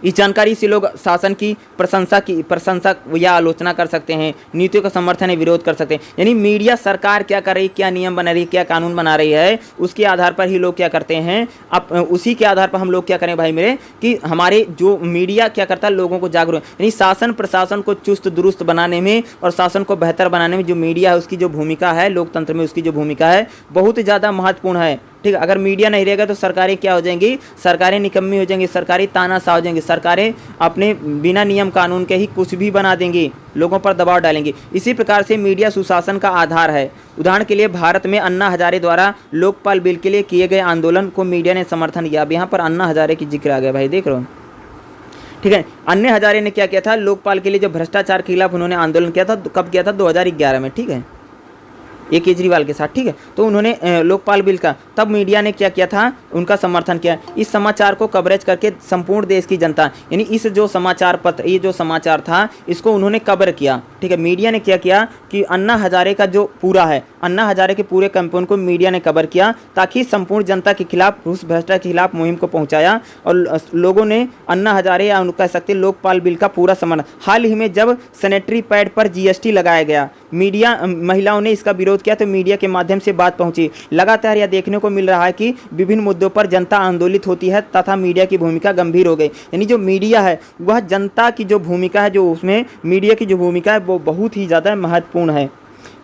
इस जानकारी से लोग शासन की प्रशंसा या आलोचना कर सकते हैं, नीतियों का समर्थन या विरोध कर सकते हैं। यानी मीडिया सरकार क्या कर रही है, क्या नियम बना रही है, क्या कानून बना रही है, उसके आधार पर ही लोग क्या करते हैं। अब उसी के आधार पर हम लोग क्या करें भाई मेरे, कि हमारे जो मीडिया क्या करता है लोगों को जागरूक, यानी शासन प्रशासन को चुस्त दुरुस्त बनाने में और शासन को बेहतर बनाने में जो मीडिया है उसकी जो भूमिका है लोकतंत्र में, उसकी जो भूमिका है बहुत ज़्यादा महत्वपूर्ण है। ठीक है, अगर मीडिया नहीं रहेगा तो सरकारें क्या हो जाएंगी, सरकारें निकम्मी हो जाएंगी, सरकारें तानाशाह हो जाएंगी, सरकारें अपने बिना नियम कानून के ही कुछ भी बना देंगी, लोगों पर दबाव डालेंगी। इसी प्रकार से मीडिया सुशासन का आधार है। उदाहरण के लिए भारत में अन्ना हजारे द्वारा लोकपाल बिल के लिए किए गए आंदोलन को मीडिया ने समर्थन किया। अब यहाँ पर अन्ना हजारे की जिक्र आ गया भाई, देख रहे हो। ठीक है, अन्ना हजारे ने क्या किया था, लोकपाल के लिए जो भ्रष्टाचार के खिलाफ उन्होंने आंदोलन किया था, कब किया था, 2011 में। ठीक है, ये केजरीवाल के साथ। ठीक है, तो उन्होंने लोकपाल बिल का, तब मीडिया ने क्या किया था, उनका समर्थन किया। इस समाचार को कवरेज करके संपूर्ण देश की जनता, यानी इस जो समाचार पत्र, ये जो समाचार था इसको उन्होंने कवर किया। ठीक है, मीडिया ने क्या किया कि अन्ना हजारे का जो पूरा है, अन्ना हजारे के पूरे कैंपेन को मीडिया ने कवर किया, ताकि संपूर्ण जनता के खिलाफ, घूस भ्रष्टाचार के खिलाफ मुहिम को पहुँचाया और लोगों ने अन्ना हजारे या कह सकते लोकपाल बिल का पूरा समर्थन। हाल ही में जब सैनिटरी पैड पर GST लगाया गया, मीडिया महिलाओं ने इसका विरोध किया, तो मीडिया के माध्यम से बात पहुंची। लगातार यह देखने को मिल रहा है कि विभिन्न मुद्दों पर जनता आंदोलित होती है तथा मीडिया की भूमिका गंभीर हो गई। यानी जो मीडिया है वह जनता की जो भूमिका है, जो उसमें मीडिया की जो भूमिका है वो बहुत ही ज़्यादा महत्वपूर्ण है।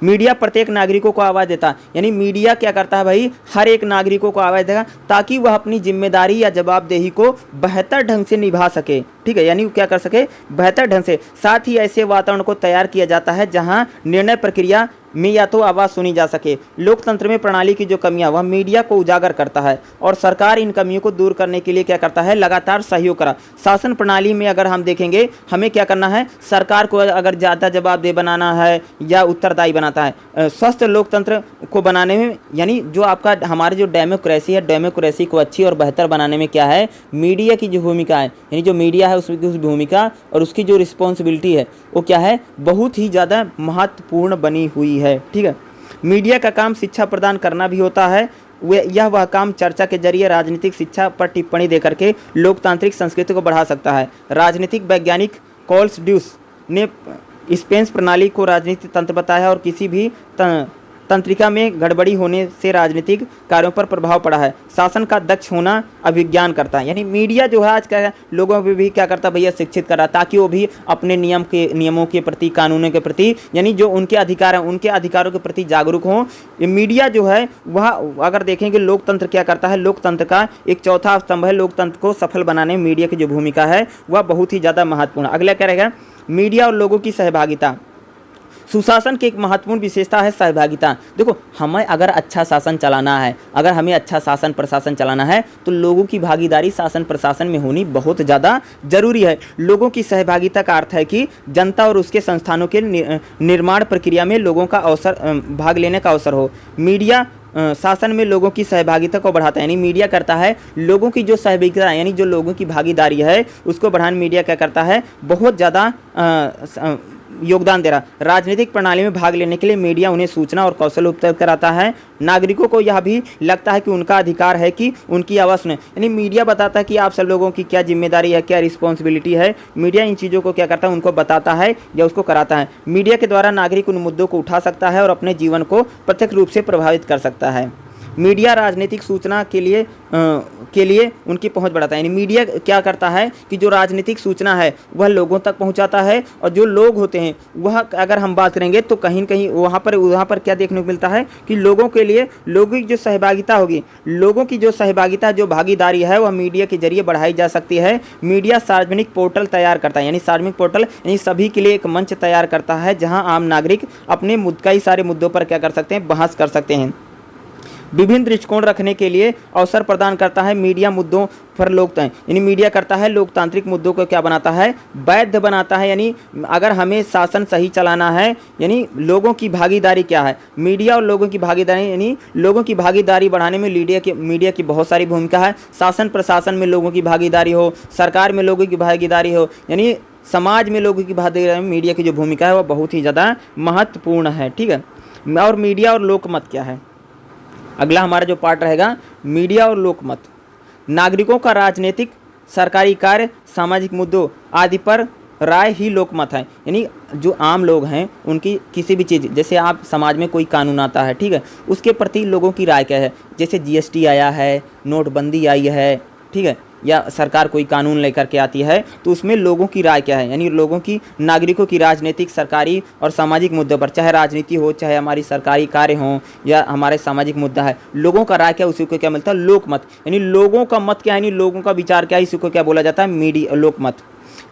मीडिया प्रत्येक नागरिकों को आवाज़ देता है, यानी मीडिया क्या करता है भाई, हर एक नागरिकों को आवाज़ देगा ताकि वह अपनी जिम्मेदारी या जवाबदेही को बेहतर ढंग से निभा सके। ठीक है, यानी क्या कर सके, बेहतर ढंग से। साथ ही ऐसे वातावरण को तैयार किया जाता है जहां निर्णय प्रक्रिया में या तो आवाज़ सुनी जा सके। लोकतंत्र में प्रणाली की जो कमियां वह मीडिया को उजागर करता है और सरकार इन कमियों को दूर करने के लिए क्या करता है, लगातार सहयोग करा। शासन प्रणाली में अगर हम देखेंगे, हमें क्या करना है, सरकार को अगर ज़्यादा जवाबदेह बनाना है या उत्तरदायी बनाता है। स्वस्थ लोकतंत्र को बनाने में, यानी जो आपका हमारी जो डेमोक्रेसी है, डेमोक्रेसी को अच्छी और बेहतर बनाने में क्या है, मीडिया की जो भूमिका है, यानी जो मीडिया है उसकी उस भूमिका और उसकी जो रिस्पॉन्सिबिलिटी है वो क्या है, बहुत ही ज़्यादा महत्वपूर्ण बनी हुई है। ठीक है, मीडिया का काम शिक्षा प्रदान करना भी होता है। वह काम चर्चा के जरिए राजनीतिक शिक्षा पर टिप्पणी देकर के लोकतांत्रिक संस्कृति को बढ़ा सकता है। राजनीतिक वैज्ञानिक कॉल्स ड्यूस ने स्पेस प्रणाली को राजनीतिक तंत्र बताया और किसी भी तंत्रिका में गड़बड़ी होने से राजनीतिक कार्यों पर प्रभाव पड़ा है। शासन का दक्ष होना अभिज्ञान करता है, यानी मीडिया जो है आज क्या है, लोगों को भी क्या करता है भैया, शिक्षित कर रहा है ताकि वो भी अपने नियमों के प्रति, कानूनों के प्रति, यानी जो उनके अधिकार हैं उनके अधिकारों के प्रति जागरूक हों। ये मीडिया जो है वह, अगर देखेंगे लोकतंत्र क्या करता है, लोकतंत्र का एक चौथा स्तंभ है। लोकतंत्र को सफल बनाने में मीडिया की जो भूमिका है वह बहुत ही ज़्यादा महत्वपूर्ण। अगला क्या रहेगा, मीडिया और लोगों की सहभागिता। सुशासन की एक महत्वपूर्ण विशेषता है सहभागिता। देखो, हमें अगर अच्छा शासन चलाना है, अगर हमें अच्छा शासन प्रशासन चलाना है, तो लोगों की भागीदारी शासन प्रशासन में होनी बहुत ज़्यादा जरूरी है। लोगों की सहभागिता का अर्थ है कि जनता और उसके संस्थानों के निर्माण प्रक्रिया में लोगों का भाग लेने का अवसर हो। मीडिया शासन में लोगों की सहभागिता को बढ़ाता है, यानी मीडिया करता है लोगों की जो सहभागिता यानी जो लोगों की भागीदारी है उसको बढ़ाने मीडिया क्या करता है, बहुत ज़्यादा योगदान दे रहा। राजनीतिक प्रणाली में भाग लेने के लिए मीडिया उन्हें सूचना और कौशल उपलब्ध कराता है। नागरिकों को यह भी लगता है कि उनका अधिकार है कि उनकी आवाज़ सुने, यानी मीडिया बताता है कि आप सब लोगों की क्या जिम्मेदारी है, क्या रिस्पॉन्सिबिलिटी है। मीडिया इन चीज़ों को क्या करता है, उनको बताता है या उसको कराता है। मीडिया के द्वारा नागरिक उन मुद्दों को उठा सकता है और अपने जीवन को प्रत्यक्ष रूप से प्रभावित कर सकता है। मीडिया राजनीतिक सूचना के लिए उनकी पहुंच बढ़ाता है, यानी मीडिया क्या करता है कि जो राजनीतिक सूचना है वह लोगों तक पहुंचाता है, और जो लोग होते हैं वह, अगर हम बात करेंगे तो कहीं न कहीं वहाँ पर क्या देखने को मिलता है कि लोगों के लिए लोगों की जो सहभागिता होगी, लोगों की जो सहभागिता जो भागीदारी है वह मीडिया के जरिए बढ़ाई जा सकती है। मीडिया सार्वजनिक पोर्टल तैयार करता है, यानी सार्वजनिक पोर्टल यानी सभी के लिए एक मंच तैयार करता है जहाँ आम नागरिक अपने कई सारे मुद्दों पर क्या कर सकते हैं, बहस कर सकते हैं। विभिन्न दृष्टिकोण रखने के लिए अवसर प्रदान करता है। मीडिया मुद्दों पर यानी मीडिया करता है लोकतांत्रिक मुद्दों को क्या बनाता है, वैध बनाता है। यानी अगर हमें शासन सही चलाना है, यानी लोगों की भागीदारी क्या है, मीडिया और लोगों की भागीदारी, यानी लोगों की भागीदारी बढ़ाने में मीडिया की बहुत सारी भूमिका है। शासन प्रशासन में लोगों की भागीदारी हो, सरकार में लोगों की भागीदारी हो, यानी समाज में लोगों की भागीदारी में मीडिया की जो भूमिका है वह बहुत ही ज़्यादा महत्वपूर्ण है। ठीक है, और मीडिया और लोकमत क्या है, अगला हमारा जो पार्ट रहेगा मीडिया और लोकमत। नागरिकों का राजनीतिक, सरकारी कार्य, सामाजिक मुद्दों आदि पर राय ही लोकमत है। यानी जो आम लोग हैं उनकी किसी भी चीज़, जैसे आप समाज में कोई कानून आता है, ठीक है, उसके प्रति लोगों की राय क्या है। जैसे जीएसटी आया है, नोटबंदी आई है, ठीक है, या सरकार कोई कानून लेकर के आती है, तो उसमें लोगों की राय क्या है, यानी लोगों की, नागरिकों की राजनीतिक, सरकारी और सामाजिक मुद्दों पर, चाहे राजनीति हो, चाहे हमारी सरकारी कार्य हो या हमारे सामाजिक मुद्दा है, लोगों का राय क्या, उसी को क्या मिलता है, लोकमत। यानी लोगों का मत क्या है, यानी लोगों का विचार क्या है, इसी को क्या बोला जाता है, मीडिया, लोकमत।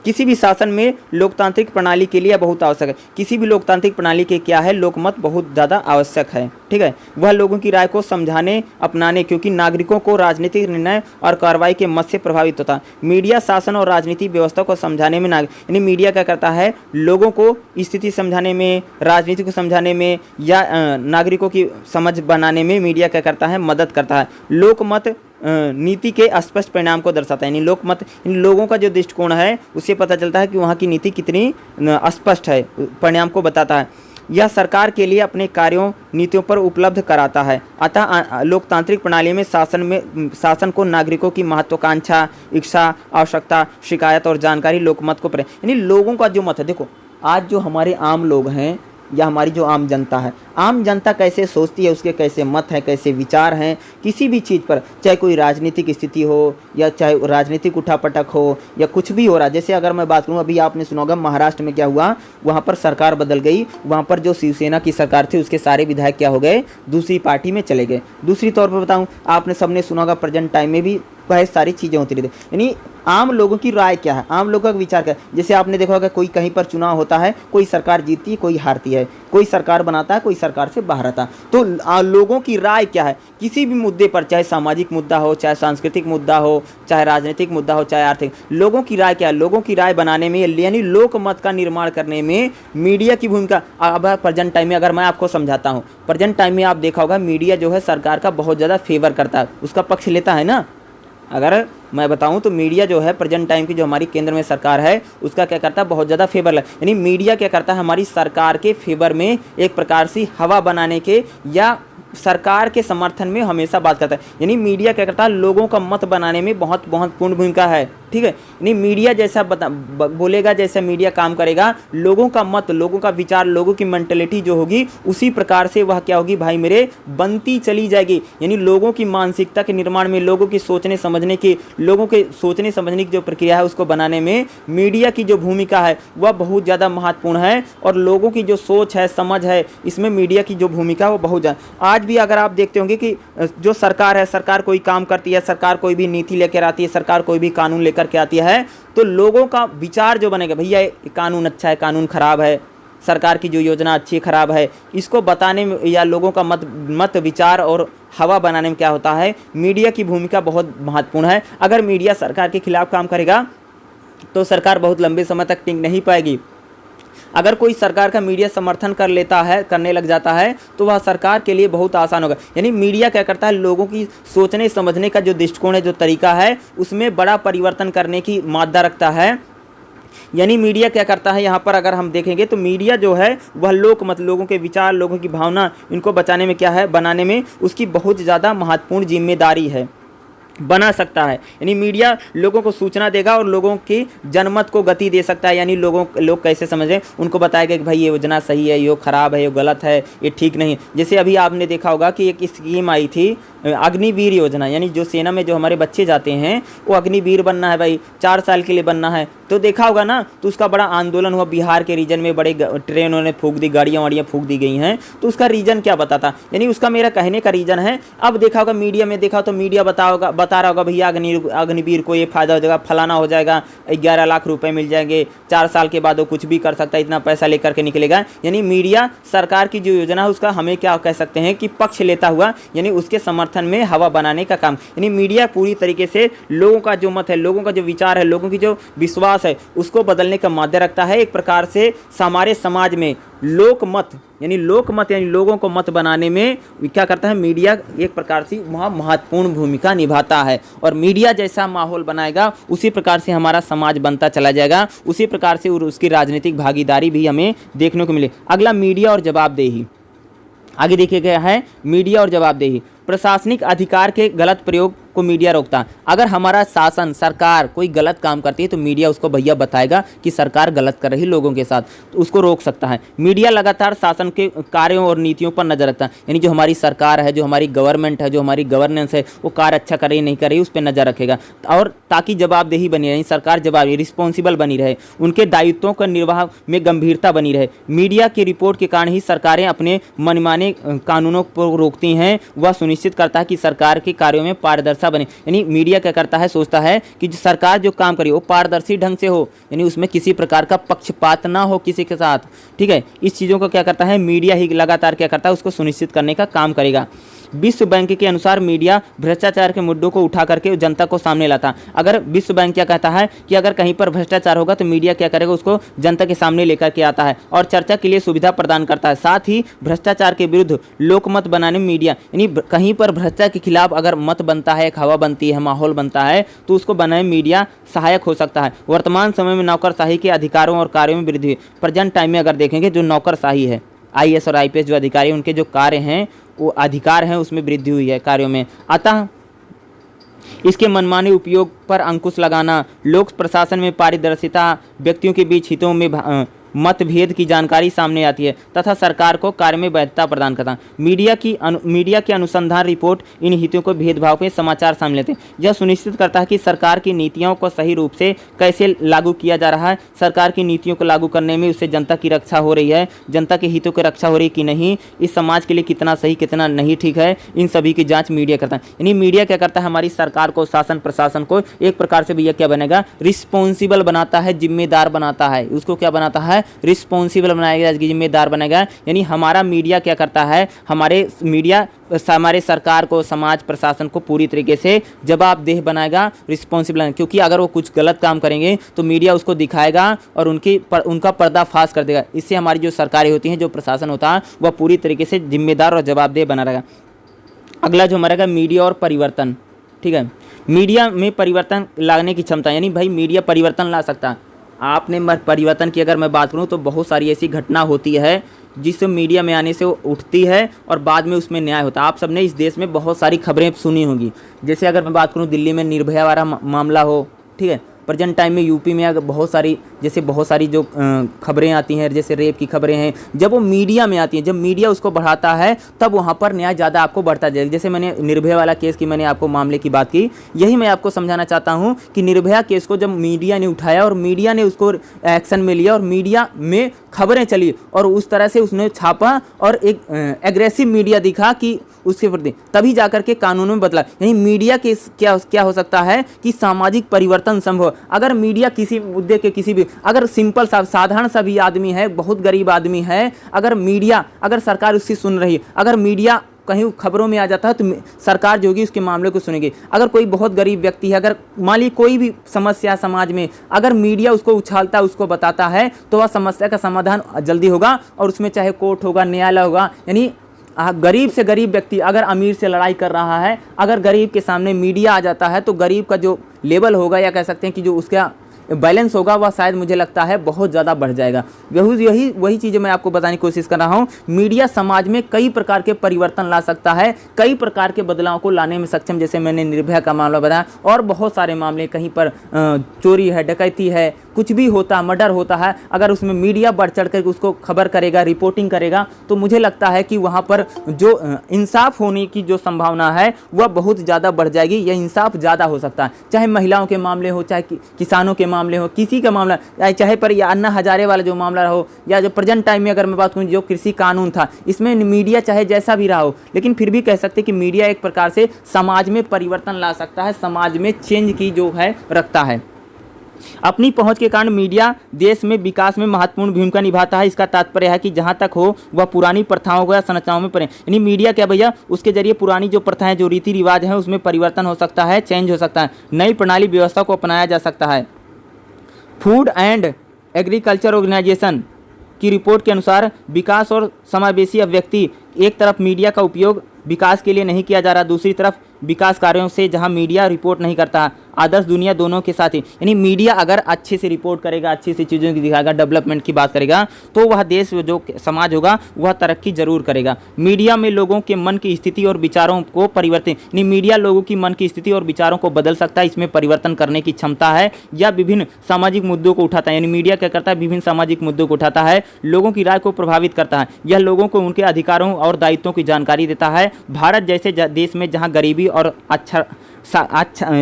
किसी भी शासन में लोकतांत्रिक प्रणाली के लिए बहुत आवश्यक है। किसी भी लोकतांत्रिक प्रणाली के क्या है, लोकमत बहुत ज़्यादा आवश्यक है। ठीक है, वह लोगों की राय को समझाने, अपनाने, क्योंकि नागरिकों को राजनीतिक निर्णय और कार्रवाई के मत से प्रभावित होता है। मीडिया शासन और राजनीतिक व्यवस्था को समझाने में यानी मीडिया क्या करता है, लोगों को स्थिति समझाने में, राजनीति को समझाने में या नागरिकों की समझ बनाने में मीडिया क्या करता है, मदद करता है। लोकमत नीति के स्पष्ट परिणाम को दर्शाता है, यानी लोकमत इन लोगों का जो दृष्टिकोण है उससे पता चलता है कि वहाँ की नीति कितनी स्पष्ट है, परिणाम को बताता है। यह सरकार के लिए अपने कार्यों, नीतियों पर उपलब्ध कराता है। अतः लोकतांत्रिक प्रणाली में शासन को नागरिकों की महत्वाकांक्षा, इच्छा, आवश्यकता, शिकायत और जानकारी लोकमत को यानी लोगों का जो मत है। देखो, आज जो हमारे आम लोग हैं या हमारी जो आम जनता है, आम जनता कैसे सोचती है, उसके कैसे मत हैं, कैसे विचार हैं किसी भी चीज़ पर, चाहे कोई राजनीतिक स्थिति हो या चाहे राजनीतिक उठापटक हो या कुछ भी हो रहा। जैसे अगर मैं बात करूँ, अभी आपने सुना होगा महाराष्ट्र में क्या हुआ, वहाँ पर सरकार बदल गई, वहाँ पर जो शिवसेना की सरकार थी उसके सारे विधायक क्या हो गए, दूसरी पार्टी में चले गए। दूसरी तौर पर बताऊँ, आपने सबने सुना होगा प्रेजेंट टाइम में भी बहुत सारी चीज़ें होती रहती, यानी आम लोगों की राय क्या है, आम लोगों का विचार क्या है। जैसे आपने देखा होगा कोई कहीं पर चुनाव होता है, कोई सरकार जीतती है, कोई हारती है, कोई सरकार बनाता है, कोई सरकार से बाहर आता है, तो लोगों की राय क्या है किसी भी मुद्दे पर, चाहे सामाजिक मुद्दा हो, चाहे सांस्कृतिक मुद्दा हो, चाहे राजनीतिक मुद्दा हो, चाहे आर्थिक, लोगों की राय क्या है। लोगों की राय बनाने में यानी लोकमत का निर्माण करने में मीडिया की भूमिका। अब प्रेजेंट टाइम में अगर मैं आपको समझाता हूँ, प्रेजेंट टाइम में आप देखा होगा मीडिया जो है सरकार का बहुत ज़्यादा फेवर करता है, उसका पक्ष लेता है ना। अगर मैं बताऊं तो मीडिया जो है प्रेजेंट टाइम की जो हमारी केंद्र में सरकार है उसका क्या करता है, बहुत ज़्यादा फेवर, यानी मीडिया क्या करता है, हमारी सरकार के फेवर में एक प्रकार से हवा बनाने के या सरकार के समर्थन में हमेशा बात करता है। यानी मीडिया क्या करता है, लोगों का मत बनाने में बहुत महत्वपूर्ण भूमिका है। ठीक है, यानी मीडिया जैसा बोलेगा, जैसा मीडिया काम करेगा, लोगों का मत, लोगों का विचार, लोगों की मेंटलिटी जो होगी उसी प्रकार से वह क्या होगी भाई मेरे, बनती चली जाएगी। यानी लोगों की मानसिकता के निर्माण में, लोगों की सोचने समझने की, लोगों के सोचने समझने की जो प्रक्रिया है उसको बनाने में मीडिया की जो भूमिका है वह बहुत ज़्यादा महत्वपूर्ण है। और लोगों की जो सोच है, समझ है, इसमें मीडिया की जो भूमिका है वो बहुत ज़्यादा। आज भी अगर आप देखते होंगे कि जो सरकार है, सरकार कोई काम करती है, सरकार कोई भी नीति लेकर आती है, सरकार कोई भी कानून लेकर के आती है, तो लोगों का विचार जो बनेगा, भैया ये कानून अच्छा है, कानून खराब है, सरकार की जो योजना अच्छी खराब है, इसको बताने में या लोगों का मत विचार और हवा बनाने में क्या होता है, मीडिया की भूमिका बहुत महत्वपूर्ण है। अगर मीडिया सरकार के खिलाफ काम करेगा तो सरकार बहुत लंबे समय तक टिक नहीं पाएगी। अगर कोई सरकार का मीडिया समर्थन कर लेता है, करने लग जाता है, तो वह सरकार के लिए बहुत आसान होगा। यानी मीडिया क्या करता है, लोगों की सोचने समझने का जो दृष्टिकोण है, जो तरीका है, उसमें बड़ा परिवर्तन करने की मादा रखता है। यानी मीडिया क्या करता है, यहाँ पर अगर हम देखेंगे तो मीडिया जो है वह लोगों के विचार, लोगों की भावना, इनको बचाने में क्या है, बनाने में उसकी बहुत ज़्यादा महत्वपूर्ण जिम्मेदारी है, बना सकता है। यानी मीडिया लोगों को सूचना देगा और लोगों की जनमत को गति दे सकता है। यानी लोग कैसे समझें, उनको बताएगा कि भाई ये योजना सही है, ये खराब है, ये गलत है, ये ठीक नहीं है। जैसे अभी आपने देखा होगा कि एक स्कीम आई थी अग्निवीर योजना, यानी जो सेना में जो हमारे बच्चे जाते हैं वो अग्निवीर बनना है भाई, 4 साल के लिए बनना है। तो देखा होगा ना, तो उसका बड़ा आंदोलन हुआ बिहार के रीजन में, बड़े ट्रेन उन्होंने फूंक दी, गाड़ियाँ वाड़ियाँ फूंक दी गई हैं। तो उसका रीज़न क्या बताता, यानी उसका मेरा कहने का रीज़न है। अब देखा होगा मीडिया में, देखा तो मीडिया बता रहा होगा भैया अग्निवीर को ये फायदा हो जाएगा, फलाना हो जाएगा, 11 लाख रुपए मिल जाएंगे, 4 साल के बाद वो कुछ भी कर सकता है, इतना पैसा लेकर के निकलेगा। यानी मीडिया सरकार की जो योजना है उसका हमें क्या कह सकते हैं कि पक्ष लेता हुआ, यानी उसके समर्थन में हवा बनाने का काम। यानी मीडिया पूरी तरीके से लोगों का जो मत है, लोगों का जो विचार है, लोगों की जो विश्वास है, उसको बदलने का माध्य रखता है। एक प्रकार से हमारे समाज में लोकमत यानी लोगों को मत बनाने में क्या करता है, मीडिया एक प्रकार से वहाँ महत्वपूर्ण भूमिका निभाता है। और मीडिया जैसा माहौल बनाएगा उसी प्रकार से हमारा समाज बनता चला जाएगा, उसी प्रकार से उसकी राजनीतिक भागीदारी भी हमें देखने को मिले। अगला, मीडिया और जवाबदेही। आगे देखिए गया है मीडिया और जवाबदेही। प्रशासनिक अधिकार के गलत प्रयोग को मीडिया रोकता है। अगर हमारा शासन, सरकार कोई गलत काम करती है तो मीडिया उसको भैया बताएगा कि सरकार गलत कर रही लोगों के साथ, तो उसको रोक सकता है। मीडिया लगातार शासन के कार्यों और नीतियों पर नजर रखता है। यानी जो हमारी सरकार है, जो हमारी गवर्नमेंट है, जो हमारी गवर्नेंस है, वो कार्य अच्छा कर रही नहीं कर रही, उस पर नजर रखेगा। और ताकि जवाबदेही बनी रहे, सरकार जवाबदेही रिस्पॉन्सिबल बनी रहे, उनके दायित्वों का निर्वाह में गंभीरता बनी रहे। मीडिया की रिपोर्ट के कारण ही सरकारें अपने मनमाने कानूनों को रोकती हैं। वह सुनिश्चित करता है कि सरकार के कार्यों में पारदर्शिता बने। यानी मीडिया क्या करता है, सोचता है कि जो सरकार जो काम करी वो पारदर्शी ढंग से हो, यानी उसमें किसी प्रकार का पक्षपात ना हो किसी के साथ। ठीक है, इस चीज़ों को क्या करता है, मीडिया ही लगातार क्या करता है, उसको सुनिश्चित करने का काम करेगा। विश्व बैंक के अनुसार मीडिया भ्रष्टाचार के मुद्दों को उठा करके जनता को सामने लाता। अगर विश्व बैंक क्या कहता है कि अगर कहीं पर भ्रष्टाचार होगा तो मीडिया क्या करेगा, उसको जनता के सामने लेकर के आता है और चर्चा के लिए सुविधा प्रदान करता है। साथ ही भ्रष्टाचार के विरुद्ध लोकमत बनाने में मीडिया, यानी कहीं पर भ्रष्टाचार के खिलाफ अगर मत बनता है, एक हवा बनती है, माहौल बनता है, तो उसको बनाने में मीडिया सहायक हो सकता है। वर्तमान समय में नौकरशाही के अधिकारों और कार्यों में वृद्धि हुई। प्रेजेंट टाइम में अगर देखेंगे जो नौकरशाही है, IAS और IPS जो अधिकारी, उनके जो कार्य हैं, वो अधिकार हैं, उसमें वृद्धि हुई है कार्यों में। अतः इसके मनमाने उपयोग पर अंकुश लगाना, लोक प्रशासन में पारदर्शिता, व्यक्तियों के बीच हितों में मतभेद की जानकारी सामने आती है तथा सरकार को कार्य में वैधता प्रदान करता है। मीडिया की अनुसंधान रिपोर्ट इन हितों को भेदभाव के समाचार सामने लेते हैं। यह सुनिश्चित करता है कि सरकार की नीतियों को सही रूप से कैसे लागू किया जा रहा है, सरकार की नीतियों को लागू करने में उससे जनता की रक्षा हो रही है, जनता के हितों की रक्षा हो रही है कि नहीं, इस समाज के लिए कितना सही कितना नहीं ठीक है, इन सभी की जाँच मीडिया करता है। यानी मीडिया क्या करता है, हमारी सरकार को, शासन प्रशासन को एक प्रकार से भैया क्या बनेगा, रिस्पॉन्सिबल बनाता है, जिम्मेदार बनाता है। उसको क्या बनाता है, रिस्पॉन्सिबल बनाएगा, जिम्मेदार बनेगा। यानी हमारा मीडिया क्या करता है, हमारे सरकार को, समाज प्रशासन को पूरी तरीके से जवाबदेह बनाएगा, रिस्पॉन्सिबल। क्योंकि अगर वो कुछ गलत काम करेंगे तो मीडिया उसको दिखाएगा और उनका पर्दाफाश कर देगा। इससे हमारी जो सरकारें होती हैं, जो प्रशासन होता है, वह पूरी तरीके से जिम्मेदार और जवाबदेह बना रहेगा। अगला जो हमारा मीडिया और परिवर्तन। ठीक है, मीडिया में परिवर्तन लाने की क्षमता, यानी भाई मीडिया परिवर्तन ला सकता है। आपने परिवर्तन की अगर मैं बात करूं तो बहुत सारी ऐसी घटना होती है जिस मीडिया में आने से वो उठती है और बाद में उसमें न्याय होता है। आप सबने इस देश में बहुत सारी खबरें सुनी होंगी। जैसे अगर मैं बात करूं, दिल्ली में निर्भया वाला मामला हो, ठीक है, प्रेजेंट टाइम में यूपी में अगर बहुत सारी जो खबरें आती हैं, जैसे रेप की खबरें हैं, जब वो मीडिया में आती हैं, जब मीडिया उसको बढ़ाता है तब वहाँ पर न्याय ज़्यादा आपको बढ़ता जाएगा। जैसे मैंने निर्भया वाला केस की मैंने आपको मामले की बात की, यही मैं आपको समझाना चाहता हूँ कि निर्भया केस को जब मीडिया ने उठाया और मीडिया ने उसको एक्शन में लिया और मीडिया में खबरें चली और उस तरह से उसने छापा और एक एग्रेसिव मीडिया दिखा कि उसके प्रति, तभी जाकर के कानूनों में बदला। यानी मीडिया के क्या हो सकता है कि सामाजिक परिवर्तन संभव। अगर मीडिया किसी मुद्दे के किसी भी, अगर सिंपल सा साधारण सा भी आदमी है, बहुत गरीब आदमी है, अगर मीडिया, अगर सरकार उसकी सुन रही है, अगर मीडिया कहीं खबरों में आ जाता है तो सरकार जो होगी उसके मामले को सुनेगी। अगर कोई बहुत गरीब व्यक्ति है, अगर मान ली कोई भी समस्या समाज में, अगर मीडिया उसको उछालता है, उसको बताता है, तो वह समस्या का समाधान जल्दी होगा और उसमें चाहे कोर्ट होगा, न्यायालय होगा। यानी गरीब से गरीब व्यक्ति अगर अमीर से लड़ाई कर रहा है, अगर गरीब के सामने मीडिया आ जाता है तो गरीब का जो लेवल होगा, या कह सकते हैं कि जो उसका बैलेंस होगा, वह शायद मुझे लगता है बहुत ज़्यादा बढ़ जाएगा। वही चीज़ें मैं आपको बताने की कोशिश कर रहा हूँ। मीडिया समाज में कई प्रकार के परिवर्तन ला सकता है, कई प्रकार के बदलाव को लाने में सक्षम, जैसे मैंने निर्भया का मामला बताया, और बहुत सारे मामले, कहीं पर चोरी है, डकैती है, कुछ भी होता है, मर्डर होता है, अगर उसमें मीडिया बढ़ चढ़ कर उसको खबर करेगा, रिपोर्टिंग करेगा, तो मुझे लगता है कि वहाँ पर जो इंसाफ होने की जो संभावना है वह बहुत ज़्यादा बढ़ जाएगी, या इंसाफ ज़्यादा हो सकता है। चाहे महिलाओं के मामले हो, चाहे किसानों के मामले हो, किसी का मामला, चाहे पर या अन्ना हजारे वाला जो मामला हो, या जो प्रेजेंट टाइम में अगर मैं बात करूँ जो कृषि कानून था, इसमें मीडिया चाहे जैसा भी रहा हो, लेकिन फिर भी कह सकते हैं कि मीडिया एक प्रकार से समाज में परिवर्तन ला सकता है, समाज में चेंज की जो है रखता है। अपनी पहुंच के कारण मीडिया देश में विकास में महत्वपूर्ण भूमिका निभाता है। इसका तात्पर्य है कि जहां तक हो वह पुरानी प्रथाओं या संरचनाओं में पड़े, यानी मीडिया क्या भैया, उसके जरिए पुरानी जो प्रथाएं, जो रीति रिवाज हैं, उसमें परिवर्तन हो सकता है, चेंज हो सकता है, नई प्रणाली व्यवस्था को अपनाया जा सकता है। फूड एंड एग्रीकल्चर ऑर्गेनाइजेशन की रिपोर्ट के अनुसार विकास और समावेशी अभिव्यक्ति, एक तरफ मीडिया का उपयोग विकास के लिए नहीं किया जा रहा, दूसरी तरफ विकास कार्यों से जहां मीडिया रिपोर्ट नहीं करता, आदर्श दुनिया दोनों के साथ ही, यानी मीडिया अगर अच्छे से रिपोर्ट करेगा, अच्छी सी चीज़ों की दिखाएगा, डेवलपमेंट की बात करेगा, तो वह देश, जो समाज होगा, वह तरक्की जरूर करेगा। मीडिया में लोगों के मन की स्थिति और विचारों को परिवर्तन, यानी मीडिया लोगों की मन की स्थिति और विचारों को बदल सकता है, इसमें परिवर्तन करने की क्षमता है, या विभिन्न सामाजिक मुद्दों को उठाता है, यानी मीडिया क्या करता है, विभिन्न सामाजिक मुद्दों को उठाता है, लोगों की राय को प्रभावित करता है, यह लोगों को उनके अधिकारों और दायित्वों की जानकारी देता है। भारत जैसे देश में जहाँ गरीबी और अच्छा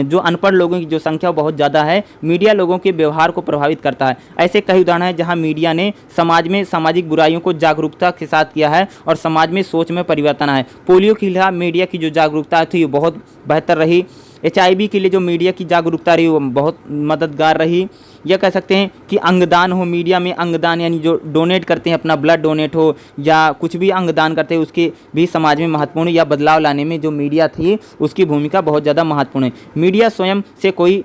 जो अनपढ़ लोगों की जो संख्या बहुत ज़्यादा है, मीडिया लोगों के व्यवहार को प्रभावित करता है। ऐसे कई उदाहरण हैं जहां मीडिया ने समाज में सामाजिक बुराइयों को जागरूकता के साथ किया है और समाज में सोच में परिवर्तन आया है। पोलियो के खिलाफ मीडिया की जो जागरूकता थी वो बहुत बेहतर रही। HIV के लिए जो मीडिया की जागरूकता रही वो बहुत मददगार रही। यह कह सकते हैं कि अंगदान हो, मीडिया में अंगदान, यानी जो डोनेट करते हैं, अपना ब्लड डोनेट हो या कुछ भी अंगदान करते हैं, उसके भी समाज में महत्वपूर्ण, या बदलाव लाने में जो मीडिया थी उसकी भूमिका बहुत ज़्यादा महत्वपूर्ण है। मीडिया स्वयं से कोई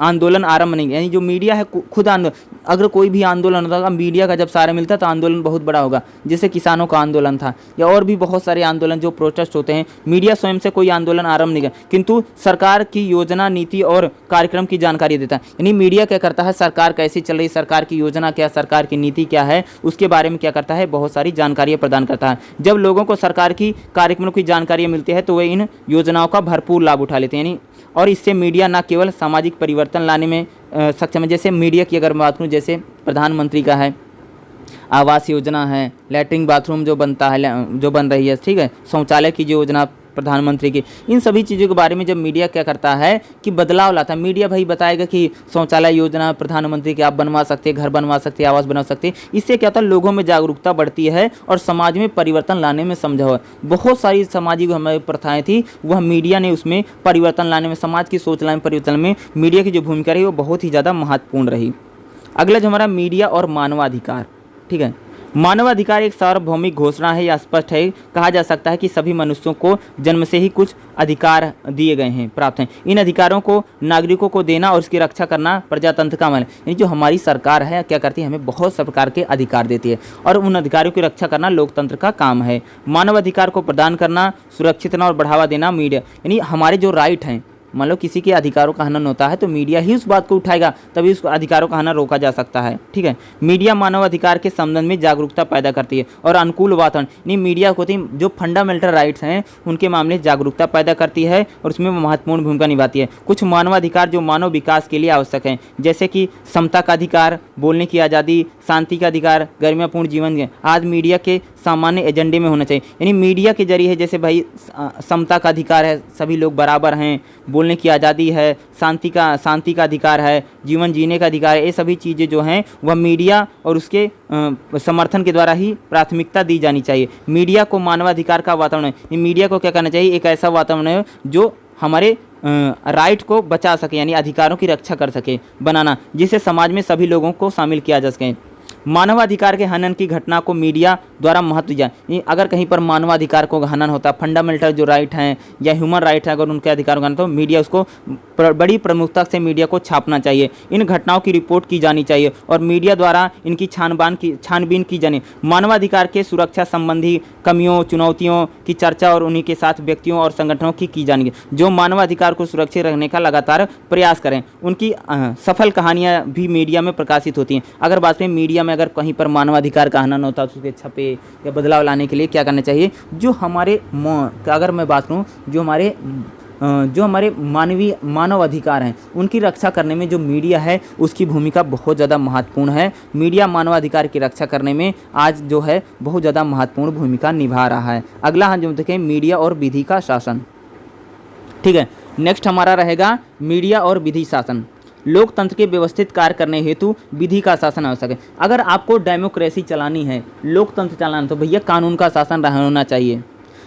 आंदोलन आरंभ नहीं, यानी जो मीडिया है खुद आंदोलन, अगर कोई भी आंदोलन होता है, मीडिया का जब सहारा मिलता है तो आंदोलन बहुत बड़ा होगा, जैसे किसानों का आंदोलन था, या और भी बहुत सारे आंदोलन जो प्रोटेस्ट होते हैं, मीडिया स्वयं से कोई आंदोलन आरंभ नहीं किया, किंतु सरकार की योजना, नीति और कार्यक्रम की जानकारी देता है। यानी मीडिया क्या करता है, सरकार कैसी चल रही, सरकार की योजना क्या, सरकार की नीति क्या है, उसके बारे में क्या करता है, बहुत सारी जानकारियाँ प्रदान करता है। जब लोगों को सरकार की कार्यक्रमों की जानकारियाँ मिलती है तो वे इन योजनाओं का भरपूर लाभ उठा लेते हैं, यानी और इससे मीडिया न केवल सामाजिक परिवर्तन लाने में सक्षम है, जैसे मीडिया की अगर बात करूँ, जैसे प्रधानमंत्री का है, आवास योजना है, लैट्रिन बाथरूम जो बनता है, जो बन रही है, ठीक है, शौचालय की जो योजना प्रधानमंत्री की, इन सभी चीज़ों के बारे में जब मीडिया क्या करता है कि बदलाव लाता है, मीडिया भाई बताएगा कि शौचालय योजना प्रधानमंत्री की आप बनवा सकते हैं, घर बनवा सकते हैं, आवास बना सकते हैं। इससे क्या होता है, लोगों में जागरूकता बढ़ती है और समाज में परिवर्तन लाने में समझा हुआ। बहुत सारी सामाजिक हमारी प्रथाएं थी, वह मीडिया ने उसमें परिवर्तन लाने में, समाज की सोच लाने में, परिवर्तन में मीडिया की जो भूमिका रही वो बहुत ही ज़्यादा महत्वपूर्ण रही। अगला जो हमारा मीडिया और मानवाधिकार, ठीक है, मानवाधिकार एक सार्वभौमिक घोषणा है, या स्पष्ट है, कहा जा सकता है कि सभी मनुष्यों को जन्म से ही कुछ अधिकार दिए गए हैं, प्राप्त हैं। इन अधिकारों को नागरिकों को देना और उसकी रक्षा करना प्रजातंत्र का अमल है। यानी जो हमारी सरकार है क्या करती है, हमें बहुत सब प्रकार के अधिकार देती है और उन अधिकारों की रक्षा करना लोकतंत्र का काम है। मानवाधिकार को प्रदान करना, सुरक्षित करना और बढ़ावा देना मीडिया, यानी हमारे जो राइट हैं, मान लो किसी के अधिकारों का हनन होता है तो मीडिया ही उस बात को उठाएगा, तभी उस अधिकारों का हनन रोका जा सकता है, ठीक है। मीडिया मानव अधिकार के संबंध में जागरूकता पैदा करती है और अनुकूल वातावरण, यानी मीडिया होती है जो फंडामेंटल राइट्स हैं उनके मामले जागरूकता पैदा करती है और उसमें महत्वपूर्ण भूमिका निभाती है। कुछ मानवाधिकार जो मानव विकास के लिए आवश्यक हैं, जैसे कि समता का अधिकार, बोलने की आज़ादी, शांति का अधिकार, गरिमापूर्ण जीवन, आज मीडिया के सामान्य एजेंडे में होना चाहिए। यानी मीडिया के जरिए जैसे भाई समता का अधिकार है, सभी लोग बराबर हैं, बोलने की आज़ादी है, शांति का अधिकार है, जीवन जीने का अधिकार है, ये सभी चीज़ें जो हैं वह मीडिया और उसके समर्थन के द्वारा ही प्राथमिकता दी जानी चाहिए। मीडिया को मानवाधिकार का वातावरण है, मीडिया को क्या करना चाहिए, एक ऐसा वातावरण है जो हमारे राइट को बचा सके, यानी अधिकारों की रक्षा कर सके बनाना, जिससे समाज में सभी लोगों को शामिल किया जा सके। मानवाधिकार के हनन की घटना को मीडिया द्वारा महत्व दिया। अगर कहीं पर मानवाधिकार को हनन होता है, फंडामेंटल जो राइट हैं या ह्यूमन राइट है, अगर उनके अधिकारों का हनन, तो मीडिया उसको बड़ी प्रमुखता से मीडिया को छापना चाहिए। इन घटनाओं की रिपोर्ट की जानी चाहिए और मीडिया द्वारा इनकी छानबीन की जानी। मानवाधिकार के सुरक्षा संबंधी कमियों, चुनौतियों की चर्चा और उन्हीं के साथ व्यक्तियों और संगठनों की जानी, जो मानवाधिकार को सुरक्षित रखने का लगातार प्रयास करें। उनकी सफल कहानियाँ भी मीडिया में प्रकाशित होती हैं। अगर बात करें मीडिया में अगर कहीं पर मानवाधिकार का हनन होता है तो उसके छपे या बदलाव लाने के लिए क्या करना चाहिए, जो हमारे अगर मैं बात करूँ जो हमारे मानव अधिकार हैं उनकी रक्षा करने में जो मीडिया है उसकी भूमिका बहुत ज़्यादा महत्वपूर्ण है। मीडिया मानवाधिकार की रक्षा करने में आज जो है बहुत ज़्यादा महत्वपूर्ण भूमिका निभा रहा है। अगला हम जो देखें मीडिया और विधि का शासन। ठीक है, नेक्स्ट हमारा रहेगा मीडिया और विधि शासन। लोकतंत्र के व्यवस्थित कार्य करने हेतु विधि का शासन आवश्यक है। अगर आपको डेमोक्रेसी चलानी है, लोकतंत्र चलाना, तो भैया कानून का शासन होना चाहिए।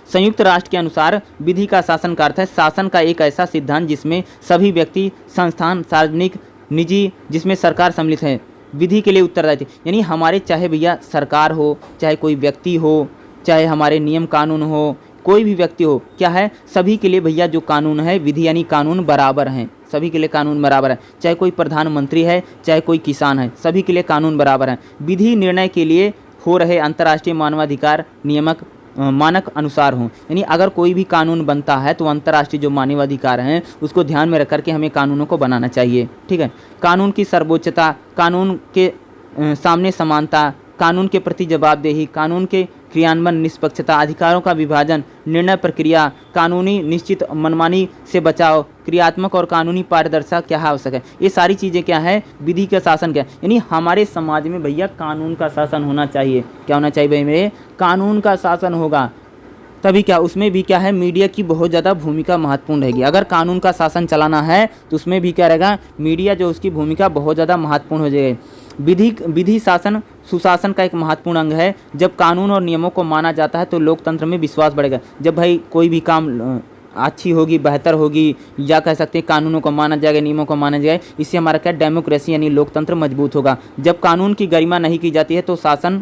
संयुक्त राष्ट्र के अनुसार विधि का शासन का अर्थ है शासन का एक ऐसा सिद्धांत जिसमें सभी व्यक्ति, संस्थान, सार्वजनिक, निजी, जिसमें सरकार सम्मिलित है, विधि के लिए उत्तरदायी। यानी हमारे चाहे भैया सरकार हो, चाहे कोई व्यक्ति हो, चाहे हमारे नियम कानून हो, कोई भी व्यक्ति हो, क्या है, सभी के लिए भैया जो कानून है, विधि यानी कानून बराबर हैं, सभी के लिए कानून बराबर है। चाहे कोई प्रधानमंत्री है, चाहे कोई किसान है, सभी के लिए कानून बराबर है। विधि निर्णय के लिए हो रहे अंतर्राष्ट्रीय मानवाधिकार मानक अनुसार हों। यानी अगर कोई भी कानून बनता है तो अंतर्राष्ट्रीय जो मानवाधिकार हैं उसको ध्यान में रख करके हमें कानूनों को बनाना चाहिए। ठीक है, कानून की सर्वोच्चता, कानून के सामने समानता, कानून के प्रति जवाबदेही, कानून के क्रियान्वयन, निष्पक्षता, अधिकारों का विभाजन, निर्णय प्रक्रिया, कानूनी निश्चित मनमानी से बचाव, क्रियात्मक और कानूनी पारदर्शिता क्या आवश्यक है। ये सारी चीज़ें क्या है, विधि का शासन क्या है। यानी हमारे समाज में भैया कानून का शासन होना चाहिए। क्या होना चाहिए भाई मेरे, कानून का शासन होगा तभी क्या, उसमें भी क्या है, मीडिया की बहुत ज़्यादा भूमिका महत्वपूर्ण रहेगी। अगर कानून का शासन चलाना है तो उसमें भी क्या रहेगा, मीडिया जो उसकी भूमिका बहुत ज़्यादा महत्वपूर्ण हो जाएगी। विधि शासन सुशासन का एक महत्वपूर्ण अंग है। जब कानून और नियमों को माना जाता है तो लोकतंत्र में विश्वास बढ़ेगा। जब भाई कोई भी काम अच्छी होगी, बेहतर होगी, या कह सकते हैं कानूनों को माना जाएगा, नियमों को माना जाएगा, इससे हमारा क्या, डेमोक्रेसी यानी लोकतंत्र मजबूत होगा। जब कानून की गरिमा नहीं की जाती है तो शासन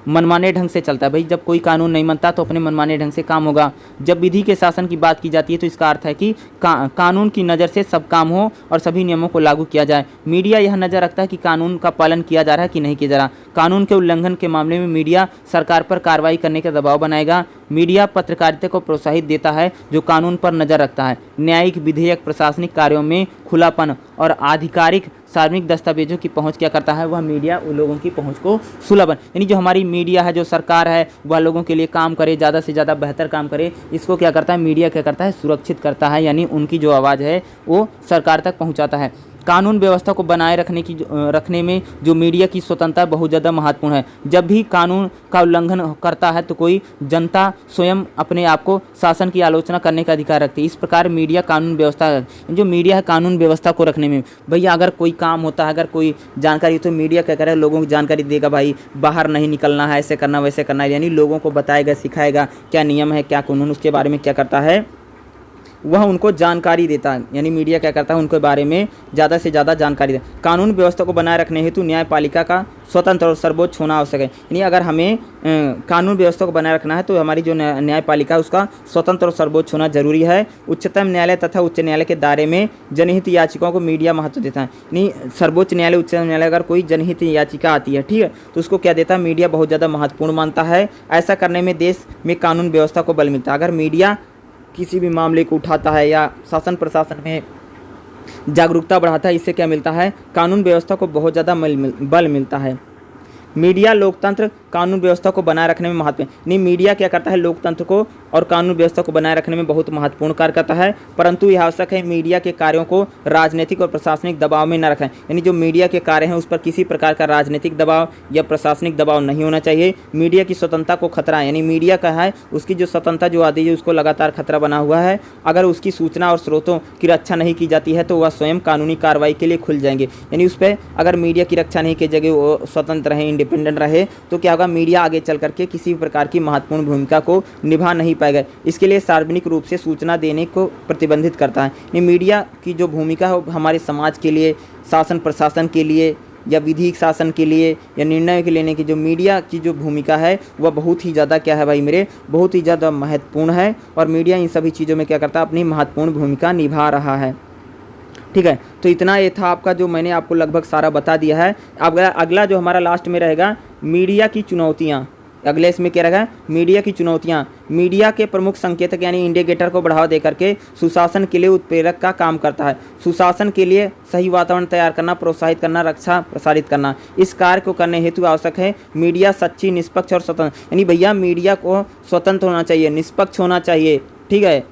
मनमाने ढंग से चलता है। भाई जब कोई कानून नहीं बनता तो अपने मनमाने ढंग से काम होगा। जब विधि के शासन की बात की जाती है तो इसका अर्थ है कि कानून की नज़र से सब काम हो और सभी नियमों को लागू किया जाए। मीडिया यह नज़र रखता है कि कानून का पालन किया जा रहा है कि नहीं किया जा रहा। कानून के उल्लंघन के मामले में मीडिया सरकार पर कार्रवाई करने का दबाव बनाएगा। मीडिया पत्रकारिता को प्रोत्साहित देता है जो कानून पर नज़र रखता है। न्यायिक, विधेयक, प्रशासनिक कार्यों में खुलापन और आधिकारिक सार्वजनिक दस्तावेजों की पहुंच क्या करता है, वह मीडिया उन लोगों की पहुंच को सुलभ, यानी जो हमारी मीडिया है, जो सरकार है, वह लोगों के लिए काम करे, ज़्यादा से ज़्यादा बेहतर काम करे। इसको क्या करता है, मीडिया क्या करता है, सुरक्षित करता है, यानी उनकी जो आवाज़ है वो सरकार तक पहुंचाता है। कानून व्यवस्था को बनाए रखने में जो मीडिया की स्वतंत्रता बहुत ज़्यादा महत्वपूर्ण है। जब भी कानून का उल्लंघन करता है तो कोई जनता स्वयं अपने आप को शासन की आलोचना करने का अधिकार रखती है। इस प्रकार मीडिया कानून व्यवस्था, जो मीडिया है कानून व्यवस्था को रखने में, भैया अगर कोई काम होता है, अगर कोई जानकारी, तो मीडिया क्या करे, लोगों को जानकारी देगा, भाई बाहर नहीं निकलना है, ऐसे करना वैसे करना है, यानी लोगों को बताएगा, सिखाएगा क्या नियम है, क्या कानून, उसके बारे में क्या करता है, वह उनको जानकारी देता है। यानी मीडिया क्या करता है, उनके बारे में ज़्यादा से ज़्यादा जानकारी दे। कानून व्यवस्था को बनाए रखने हेतु न्यायपालिका का स्वतंत्र और सर्वोच्च होना आवश्यक है। यानी अगर हमें कानून व्यवस्था को बनाए रखना है तो हमारी जो न्यायपालिका है उसका स्वतंत्र और सर्वोच्च होना जरूरी है। उच्चतम न्यायालय तथा उच्च न्यायालय के दायरे में जनहित याचिकाओं को मीडिया महत्व देता है। यानी सर्वोच्च न्यायालय, उच्चतम न्यायालय, अगर कोई जनहित याचिका आती है, ठीक है, तो उसको क्या देता है, मीडिया बहुत ज़्यादा महत्वपूर्ण मानता है। ऐसा करने में देश में कानून व्यवस्था को बल मिलता है। अगर मीडिया किसी भी मामले को उठाता है या शासन प्रशासन में जागरूकता बढ़ाता है, इससे क्या मिलता है, कानून व्यवस्था को बहुत ज़्यादा बल मिलता है। मीडिया लोकतंत्र कानून व्यवस्था को बनाए रखने में महत्व, नहीं, मीडिया क्या करता है, लोकतंत्र को और कानून व्यवस्था को बनाए रखने में बहुत महत्वपूर्ण कार्य करता है। परंतु यह आवश्यक है मीडिया के कार्यों को राजनीतिक और प्रशासनिक दबाव में न रखें। यानी जो मीडिया के कार्य हैं उस पर किसी प्रकार का राजनीतिक दबाव या प्रशासनिक दबाव नहीं होना चाहिए। मीडिया की स्वतंत्रता को खतरा है, यानी मीडिया का है उसकी जो स्वतंत्रता जो आदि है उसको लगातार खतरा बना हुआ है। अगर उसकी सूचना और स्रोतों की रक्षा नहीं की जाती है तो वह स्वयं कानूनी कार्रवाई के लिए खुल जाएंगे। यानी उस पर अगर मीडिया की रक्षा नहीं की जाएगी, वो स्वतंत्र रहें, डिपेंडेंट रहे तो क्या होगा, मीडिया आगे चल करके किसी भी प्रकार की महत्वपूर्ण भूमिका को निभा नहीं पाएगा। इसके लिए सार्वजनिक रूप से सूचना देने को प्रतिबंधित करता है। ये मीडिया की जो भूमिका है हमारे समाज के लिए, शासन प्रशासन के लिए या विधिक शासन के लिए या निर्णय के लेने की जो मीडिया की जो भूमिका है वह बहुत ही ज़्यादा क्या है भाई मेरे, बहुत ही ज़्यादा महत्वपूर्ण है। और मीडिया इन सभी चीज़ों में क्या करता है, अपनी महत्वपूर्ण भूमिका निभा रहा है। ठीक है, तो इतना ये था आपका, जो मैंने आपको लगभग सारा बता दिया है। अगला जो हमारा लास्ट में रहेगा मीडिया की चुनौतियाँ। अगले इसमें क्या रहेगा, मीडिया की चुनौतियाँ। मीडिया के प्रमुख संकेतक यानी इंडिकेटर को बढ़ावा देकर के सुशासन के लिए उत्प्रेरक का काम करता है। सुशासन के लिए सही वातावरण तैयार करना, प्रोत्साहित करना, रक्षा प्रसारित करना, इस कार्य को करने हेतु आवश्यक है मीडिया सच्ची, निष्पक्ष और स्वतंत्र। यानी भैया मीडिया को स्वतंत्र होना चाहिए, निष्पक्ष होना चाहिए। ठीक है,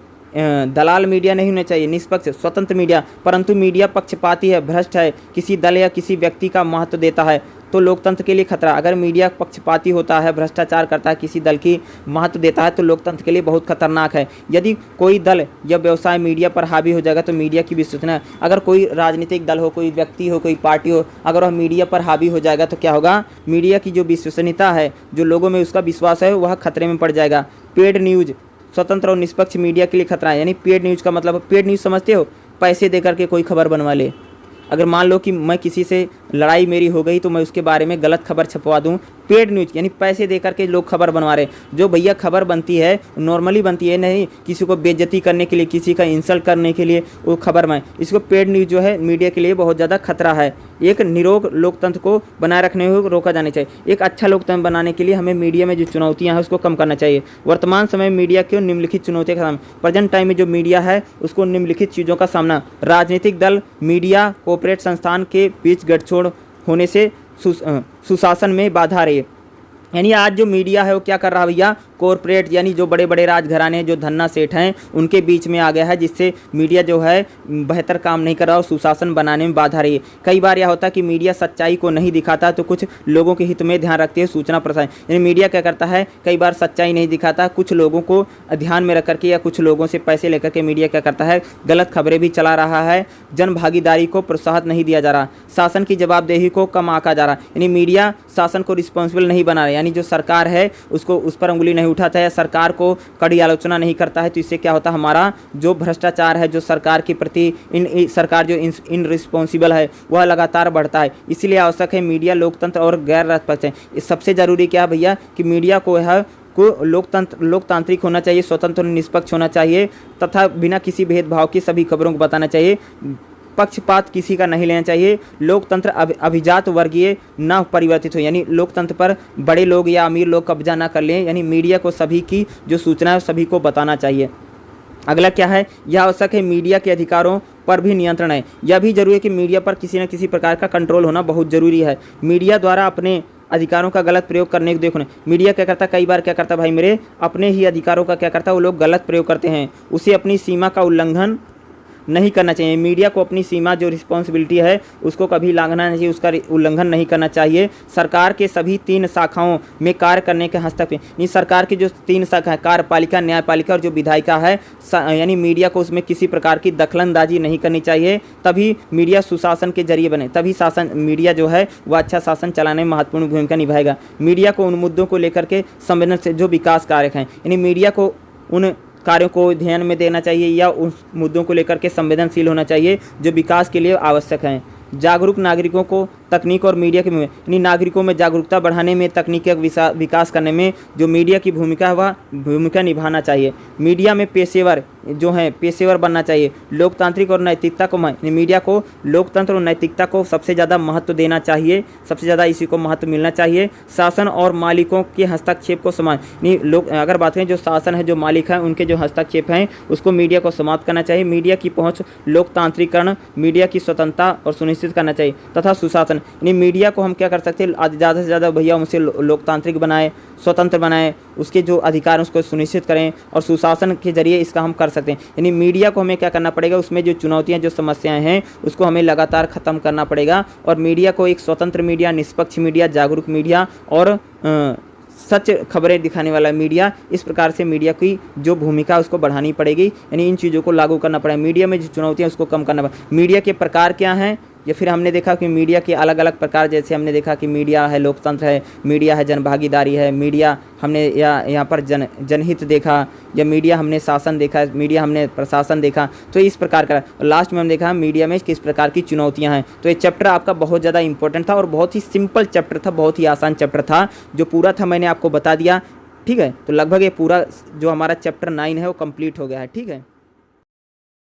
दलाल मीडिया नहीं होना चाहिए, निष्पक्ष स्वतंत्र मीडिया। परंतु मीडिया पक्षपाती है, भ्रष्ट है, किसी दल या किसी व्यक्ति का महत्व देता है तो लोकतंत्र के लिए खतरा। अगर मीडिया पक्षपाती होता है, भ्रष्टाचार करता है, किसी दल की महत्व देता है तो लोकतंत्र के लिए बहुत खतरनाक है। यदि कोई दल या व्यवसाय मीडिया पर हावी हो जाएगा तो मीडिया की विश्वसनीयता, अगर कोई राजनीतिक दल हो, कोई व्यक्ति हो, कोई पार्टी हो, अगर वह मीडिया पर हावी हो जाएगा तो क्या होगा, मीडिया की जो विश्वसनीयता है, जो लोगों में उसका विश्वास है, वह खतरे में पड़ जाएगा। पेड न्यूज, स्वतंत्र और निष्पक्ष मीडिया के लिए खतरा है। यानी पेड न्यूज़ का मतलब, पेड न्यूज़ समझते हो, पैसे देकर के कोई खबर बनवा ले। अगर मान लो कि मैं किसी से लड़ाई मेरी हो गई तो मैं उसके बारे में गलत खबर छपवा दूं, पेड न्यूज़ यानी पैसे देकर के लोग खबर बनवा रहे। जो भैया खबर बनती है नॉर्मली बनती है, नहीं किसी को बेइज्जती करने के लिए, किसी का इंसल्ट करने के लिए वो खबर में, इसको पेड न्यूज़ जो है मीडिया के लिए बहुत ज़्यादा खतरा है। एक निरोग लोकतंत्र को बनाए रखने को रोका जाना चाहिए। एक अच्छा लोकतंत्र बनाने के लिए हमें मीडिया में जो चुनौतियाँ हैं उसको कम करना चाहिए। वर्तमान समय में मीडिया के निम्नलिखित चुनौतियों का सामना, प्रेजेंट टाइम में जो मीडिया है उसको निम्नलिखित चीज़ों का सामना, राजनीतिक दल, मीडिया, कॉर्पोरेट संस्थान के बीच गठजोड़ होने से सुशासन में बाधा आ रही है। यानी आज जो मीडिया है वो क्या कर रहा है भैया, कॉर्पोरेट यानी जो बड़े बड़े राजघराने, जो धन्ना सेठ हैं, उनके बीच में आ गया है, जिससे मीडिया जो है बेहतर काम नहीं कर रहा और सुशासन बनाने में बाधा रही है। कई बार यह होता है कि मीडिया सच्चाई को नहीं दिखाता तो कुछ लोगों के हित में ध्यान रखते हुए सूचना प्रसारण, यानी मीडिया क्या करता है, कई बार सच्चाई नहीं दिखाता, कुछ लोगों को ध्यान में रख करके या कुछ लोगों से पैसे लेकर के मीडिया क्या करता है, गलत खबरें भी चला रहा है। जन भागीदारी को प्रोत्साहन नहीं दिया जा रहा, शासन की जवाबदेही को कम आंका जा रहा। यानी मीडिया शासन को रिस्पॉन्सिबल नहीं बना रहा, यानी जो सरकार है उसको उस पर उंगली नहीं उठाता है, सरकार को कड़ी आलोचना नहीं करता है। तो इससे क्या होता है, हमारा जो भ्रष्टाचार है, जो सरकार के प्रति सरकार जो इन रिस्पॉन्सिबल है वह लगातार बढ़ता है। इसलिए आवश्यक है मीडिया लोकतंत्र और गैर राजपक्ष है। सबसे जरूरी क्या है भैया कि मीडिया को है को लोकतांत्रिक होना चाहिए, स्वतंत्र और निष्पक्ष होना चाहिए तथा बिना किसी भेदभाव की सभी खबरों को बताना चाहिए। पक्षपात किसी का नहीं लेना चाहिए। लोकतंत्र अभिजात वर्गीय न परिवर्तित हो, यानी लोकतंत्र पर बड़े लोग या अमीर लोग कब्जा ना कर लें। यानी मीडिया को सभी की जो सूचना है सभी को बताना चाहिए। अगला क्या है, यह आवश्यक है मीडिया के अधिकारों पर भी नियंत्रण है। यह भी जरूरी है कि मीडिया पर किसी न किसी प्रकार का कंट्रोल होना बहुत ज़रूरी है। मीडिया द्वारा अपने अधिकारों का गलत प्रयोग करने को देखो, मीडिया क्या करता है, कई बार क्या करता है भाई मेरे, अपने ही अधिकारों का क्या करता है वो लोग गलत प्रयोग करते हैं। उसे अपनी सीमा का उल्लंघन नहीं करना चाहिए। मीडिया को अपनी सीमा जो रिस्पॉन्सिबिलिटी है उसको कभी लांघना नहीं चाहिए, उसका उल्लंघन नहीं करना चाहिए। सरकार के सभी 3 शाखाओं में कार्य करने के हस्तक्षेप, यानी सरकार की जो 3 शाखा है, कार्यपालिका, न्यायपालिका और जो विधायिका है, यानी मीडिया को उसमें किसी प्रकार की दखलंदाजी नहीं करनी चाहिए। तभी मीडिया सुशासन के जरिए बने, तभी शासन मीडिया जो है वह अच्छा शासन चलाने में महत्वपूर्ण भूमिका निभाएगा। मीडिया को उन मुद्दों को लेकर के संवेदनशील जो विकास कार्य हैं, यानी मीडिया को उन कार्यों को ध्यान में देना चाहिए या उस मुद्दों को लेकर के संवेदनशील होना चाहिए जो विकास के लिए आवश्यक हैं। जागरूक नागरिकों को तकनीक और मीडिया के, यानी नागरिकों में जागरूकता बढ़ाने में, तकनीक का विकास करने में जो मीडिया की भूमिका है वह भूमिका निभाना चाहिए। मीडिया में पेशेवर जो हैं, पेशेवर बनना चाहिए। लोकतांत्रिक और नैतिकता को, मीडिया को लोकतंत्र और नैतिकता को सबसे ज़्यादा महत्व देना चाहिए, सबसे ज़्यादा इसी को महत्व मिलना चाहिए। शासन और मालिकों के हस्तक्षेप को समाप्त, लोग अगर बात करें जो शासन है, जो मालिक हैं, उनके जो हस्तक्षेप हैं उसको मीडिया को समाप्त करना चाहिए। मीडिया की पहुँच, लोकतांत्रिकरण, मीडिया की स्वतंत्रता और सुनिश्चित करना चाहिए तथा सुशासन, यानी मीडिया को हम क्या कर सकते हैं, ज़्यादा से ज़्यादा भैया उसे लोकतांत्रिक बनाए, स्वतंत्र बनाए, उसके जो अधिकार उसको सुनिश्चित करें और सुशासन के जरिए इसका हम कर सकते हैं। यानी मीडिया को हमें क्या करना पड़ेगा, उसमें जो चुनौतियां, जो समस्याएं हैं उसको हमें लगातार ख़त्म करना पड़ेगा और मीडिया को एक स्वतंत्र मीडिया, निष्पक्ष मीडिया, जागरूक मीडिया और सच खबरें दिखाने वाला मीडिया, इस प्रकार से मीडिया की जो भूमिका उसको बढ़ानी पड़ेगी। यानी इन चीज़ों को लागू करना पड़ेगा। मीडिया में जो चुनौतियाँ उसको कम करना पड़ेगा। मीडिया के प्रकार क्या हैं, या फिर हमने देखा कि मीडिया के अलग अलग प्रकार, जैसे हमने देखा कि मीडिया है लोकतंत्र है, मीडिया है जनभागीदारी है, मीडिया हमने यहाँ पर जनहित देखा, या मीडिया हमने शासन देखा, मीडिया हमने प्रशासन देखा। तो इस प्रकार का लास्ट में हम देखा मीडिया में किस प्रकार की चुनौतियाँ हैं। तो ये चैप्टर आपका बहुत ज़्यादा इंपॉर्टेंट था और बहुत ही सिंपल चैप्टर था, बहुत ही आसान चैप्टर था, जो पूरा था मैंने आपको बता दिया। ठीक है, तो लगभग ये पूरा जो हमारा चैप्टर 9 है वो कंप्लीट हो गया है। ठीक है।